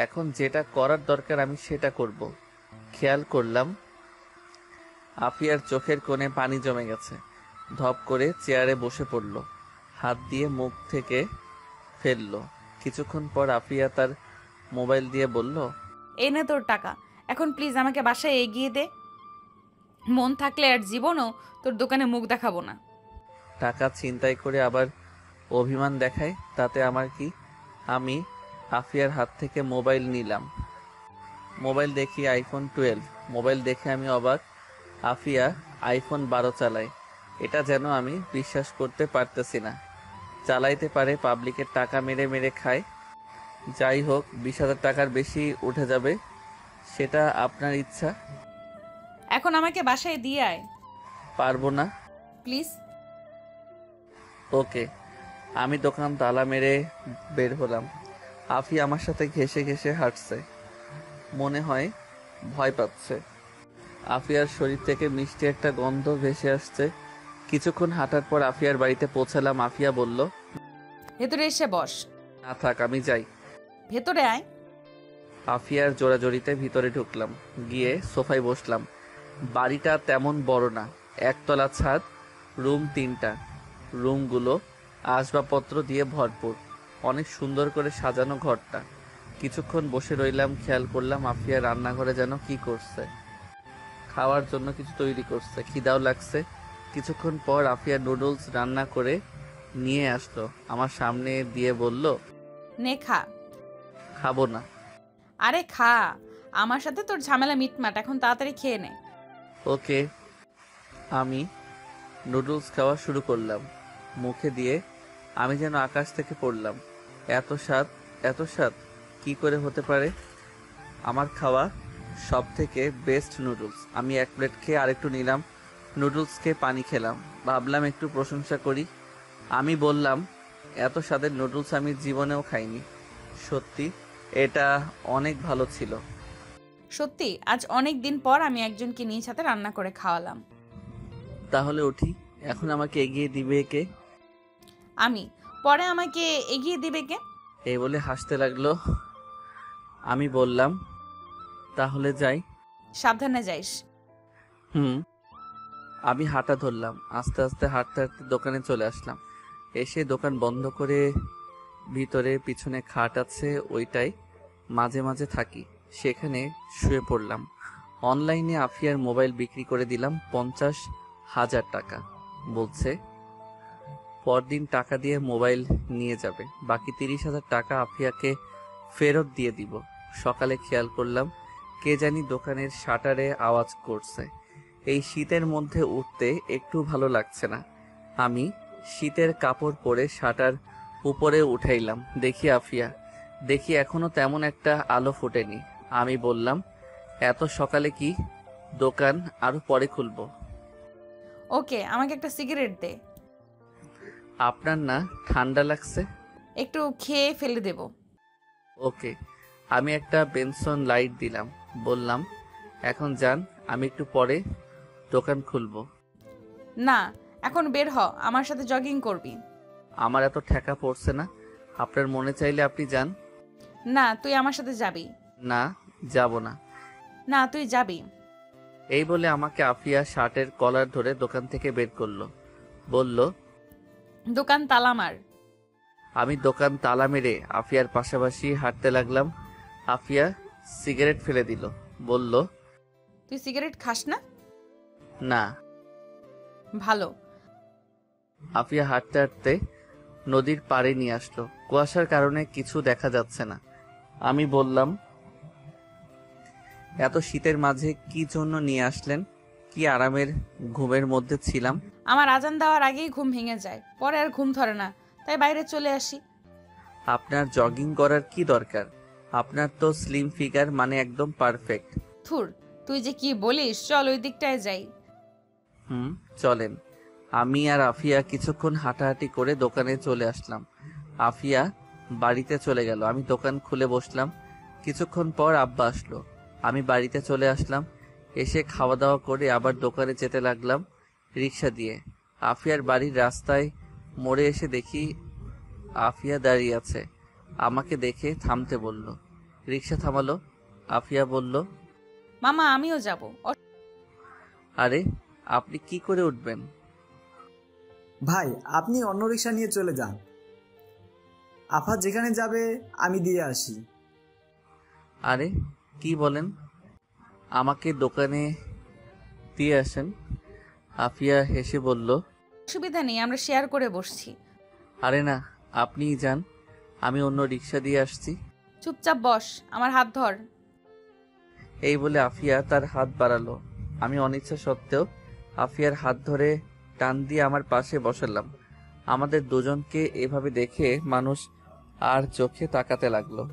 এখন যেটা করার দরকার আমি সেটা করব। খেয়াল করলাম আফিয়ার চোখের কোণে পানি জমে গেছে। ধপ করে চেয়ারে বসে পড়ল, হাত দিয়ে মুখ থেকে ফেললো। কিছুক্ষণ পর আফিয়া তার মোবাইল দিয়ে বলল, এই নে তোর টাকা। এখন প্লিজ আমাকে বাসায় এগিয়ে দে। মন থাকলে আর জীবনও তোর দোকানে মুখ দেখাবো না। টাকা ছিনতাই করে আবার অভিমান দেখায়, তাতে আমার কি? আমি আফিয়ার হাত থেকে মোবাইল নিলাম। মোবাইল দেখি আইফোন 12। মোবাইল দেখে আমি অবাক। আফিয়া আইফোন 12 চালায়। এটা যেন আমি বিশ্বাস করতে পারতেছি না। চালাইতে পারে, পাবলিকের টাকা মেরে মেরে খায়। যাই হোক, 20,000 টাকার বেশি উঠে যাবে, সেটা আপনার ইচ্ছা। এখন আমাকে বাসায় দিয়ে আয়। পারবো না। প্লিজ। ওকে। আমি দোকান তালা মেরে বের হলাম। আফি আমার সাথে ঘেঁষে ঘেঁষে হাঁটছে, মনে হয় ভয় পাচ্ছে। আফিয়ার শরীর থেকে মিষ্টি একটা গন্ধ ভেসে আসছে। কিছুক্ষণ হাঁটার পর আফিয়ার বাড়িতে পৌঁছালাম। আফিয়া বলল, ভেতরে এসে বস। না থাক, আমি যাই। ভেতরে আয়। আফিয়ার জোড়াজড়িতে ভিতরে ঢুকলাম, গিয়ে সোফায় বসলাম। বাড়িটা তেমন বড় না, একতলা ছাদ, রুম 3টা। রুমগুলো আসবাবপত্র দিয়ে ভরপুর, অনেক সুন্দর করে সাজানো ঘরটা। কিছুক্ষণ বসে রইলাম, খেয়াল করলাম আফিয়া রান্নাঘরে যেন কি করছে, খাওয়ার জন্য কিছু তৈরি করছে। খিদাও লাগছে। কিছুক্ষণ পর আফিয়া নুডলস রান্না করে নিয়ে আসলো, আমার সামনে দিয়ে বলল, নে খা। খাবো না। আরে খা, আমার সাথে তোর ঝামেলা মিটমাট, এখন তাড়াতাড়ি খেয়ে নে। ওকে। আমি নুডলস খাওয়া শুরু করলাম। মুখে দিয়ে আমি যেন আকাশ থেকে পড়লাম। এত স্বাদ, এত স্বাদ কি করে হতে পারে? আমার খাওয়া সব থেকে বেস্ট নুডলস। আমি 1 প্লেট খেয়ে আরেকটু নিলাম, নুডলস খেয়ে পানি খেলাম। ভাবলাম একটু প্রশংসা করি। আমি বললাম, এত স্বাদের নুডলস আমি জীবনেও খাইনি। সত্যি এটা অনেক ভালো ছিল। সত্যি আজ অনেক দিন পর আমি একজনকে নিজ হাতে রান্না করে খাওয়ালাম। তাহলে উঠি, এখন আমাকে এগিয়ে দিবে কে? আমি। পরে আমাকে এগিয়ে দিবে কে? এই বলে হাসতে লাগলো। আমি বললাম, তাহলে যাই। সাবধানে যাইস। আমি হাঁটা ধরলাম। আস্তে আস্তে হাঁটতে হাঁটতে দোকানে চলে আসলাম। এসে দোকান বন্ধ করে ভিতরে পিছনে খাট আছে, ওইটাই মাঝে মাঝে থাকি, সেখানে শুয়ে পড়লাম। অনলাইনে আফিয়ার মোবাইল বিক্রি করে দিলাম 50,000 টাকা। বলছে পরদিন টাকা দিয়ে মোবাইল নিয়ে যাবে, বাকি 30,000 টাকা আফিয়াকে ফেরত দিয়ে দিব। সকালে খেয়াল করলাম কে জানি দোকানের শাটারে আওয়াজ করছে। এই শীতের মধ্যে উঠতে একটু ভালো লাগছে না। আমি শীতের কাপড় পরে শাটার উপরে উঠাইলাম। দেখি আফিয়া। দেখি এখনো তেমন একটা আলো ফোটেনি। আমি বললাম, এত সকালে কি? দোকান আরো পরে খুলবো। ওকে, আমাকে একটা সিগারেট দে। আপনার না ঠান্ডা লাগছে? একটু খেয়ে ফেলে দেব। ওকে। আমি একটা বেনসন লাইট দিলাম, বললাম, এখন যান, আমি একটু পরে দোকান খুলবো। না, এখন বের হ, আমার সাথে জগিং করবি। আমার এত ঠেকা পড়ছে না। আপনার মনে চাইলে আপনি যান। না, তুই আমার সাথে যাবি। না, যাব না। না, তুই যাবি। এই বলে আমাকে আফিয়া শার্টের কলার ধরে দোকান থেকে বের করলো। বলল, দোকান তালা মার। আমি দোকান তালা মেরে আফিয়ার পাশাপাশি হাঁটতে লাগলাম। আফিয়া সিগারেট ফেলে দিল, বলল, তুই সিগারেট খাস না? না। ভালো। আফিয়া হাঁটতে হাঁটতে নদীর পাড়ে নিয়ে আসলো। কুয়াশার কারণে কিছু দেখা যাচ্ছে না। আমি বললাম, এত শীতের মাঝে কি জন্য নিয়ে আসলেন? কি আরামের ঘুমের মধ্যে ছিলাম। আমার আজান দেওয়ার আগেই ঘুম ভেঙে যায়, পরে আর ঘুম ধরে না, তাই বাইরে চলে আসি। আপনার জগিং করার কি দরকার? আপনার তো স্লিম ফিগার, মানে একদম পারফেক্ট। থুর, তুই যে কি বলিস, চল ওই দিকটায় যাই। চলেন। আমি আর আফিয়া কিছুক্ষণ হাঁটাহাঁটি করে দোকানে চলে আসলাম। আফিয়া বাড়িতে চলে গেল। আমি দোকান খুলে বসলাম। কিছুক্ষণ পর আব্বা আসলো। আমি বাড়িতে চলে আসলাম। এসে খাওয়া দাওয়া করে আবার দোকানে যেতে লাগলাম রিক্সা দিয়ে। আফিয়ার বাড়ির রাস্তায় মোড়ে এসে দেখি আফিয়া দাঁড়িয়ে আছে। আমাকে দেখে থামতে বলল। রিক্সা থামালো। আফিয়া বলল, মামা আমিও যাব। আরে আপনি কি করে উঠবেন? ভাই, আপনি অন্য রিক্সা নিয়ে চলে যান। আফা যেখানে যাবে আমি দিয়ে আসি। আরে কি বলেন? আমাকে দোকানে দিয়ে আসেন। আফিয়া হেসে বলল, অসুবিধা নেই, আমরা শেয়ার করে বসছি। আরে না, আপনিই যান, আমি অন্য রিক্সা দিয়ে আসছি। চুপচাপ বস, আমার হাত ধর। এই বলে আফিয়া তার হাত বাড়ালো। আমি অনিচ্ছা সত্ত্বেও আফিয়ার হাত ধরে টান দিয়ে আমার পাশে বসালাম। আমাদের দুজনকে এভাবে দেখে মানুষ আর চোখে তাকাতে লাগলো।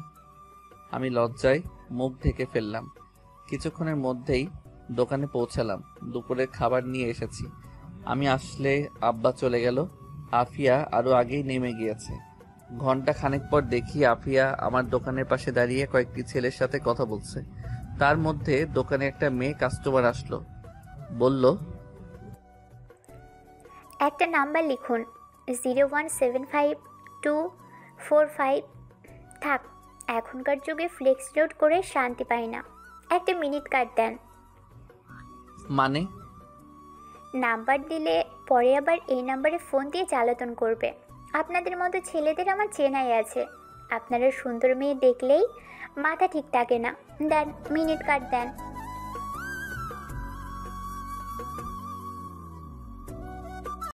আমি লজ্জায় মুখ ঢেকে ফেললাম। কিছুক্ষণের মধ্যেই দোকানে পৌঁছালাম। দুপুরের খাবার নিয়ে এসেছি। আমি আসলে আব্বা চলে গেল। আফিয়া আরো আগেই নেমে গিয়েছে। ঘন্টা খানেক পর দেখি আফিয়া আমার দোকানের পাশে দাঁড়িয়ে কয়েকটি ছেলের সাথে কথা বলছে। তার মধ্যে দোকানে একটা মেয়ে কাস্টমার আসলো। বলল, একটা নাম্বার লিখুন, 0175245। থাক, এখনকার যুগে ফ্লেক্স লোড করে শান্তি পাই না, একটা মিনিট কাট দেন। মানে? নাম্বার দিলে পরে আবার এই নাম্বারে ফোন দিয়ে জ্বালাতন করবে। আপনাদের মতো ছেলেদের আমার চেনাই আছে। আপনারা সুন্দর মেয়ে দেখলেই মাথা ঠিক থাকে না। দেন, মিনিট কাট দেন।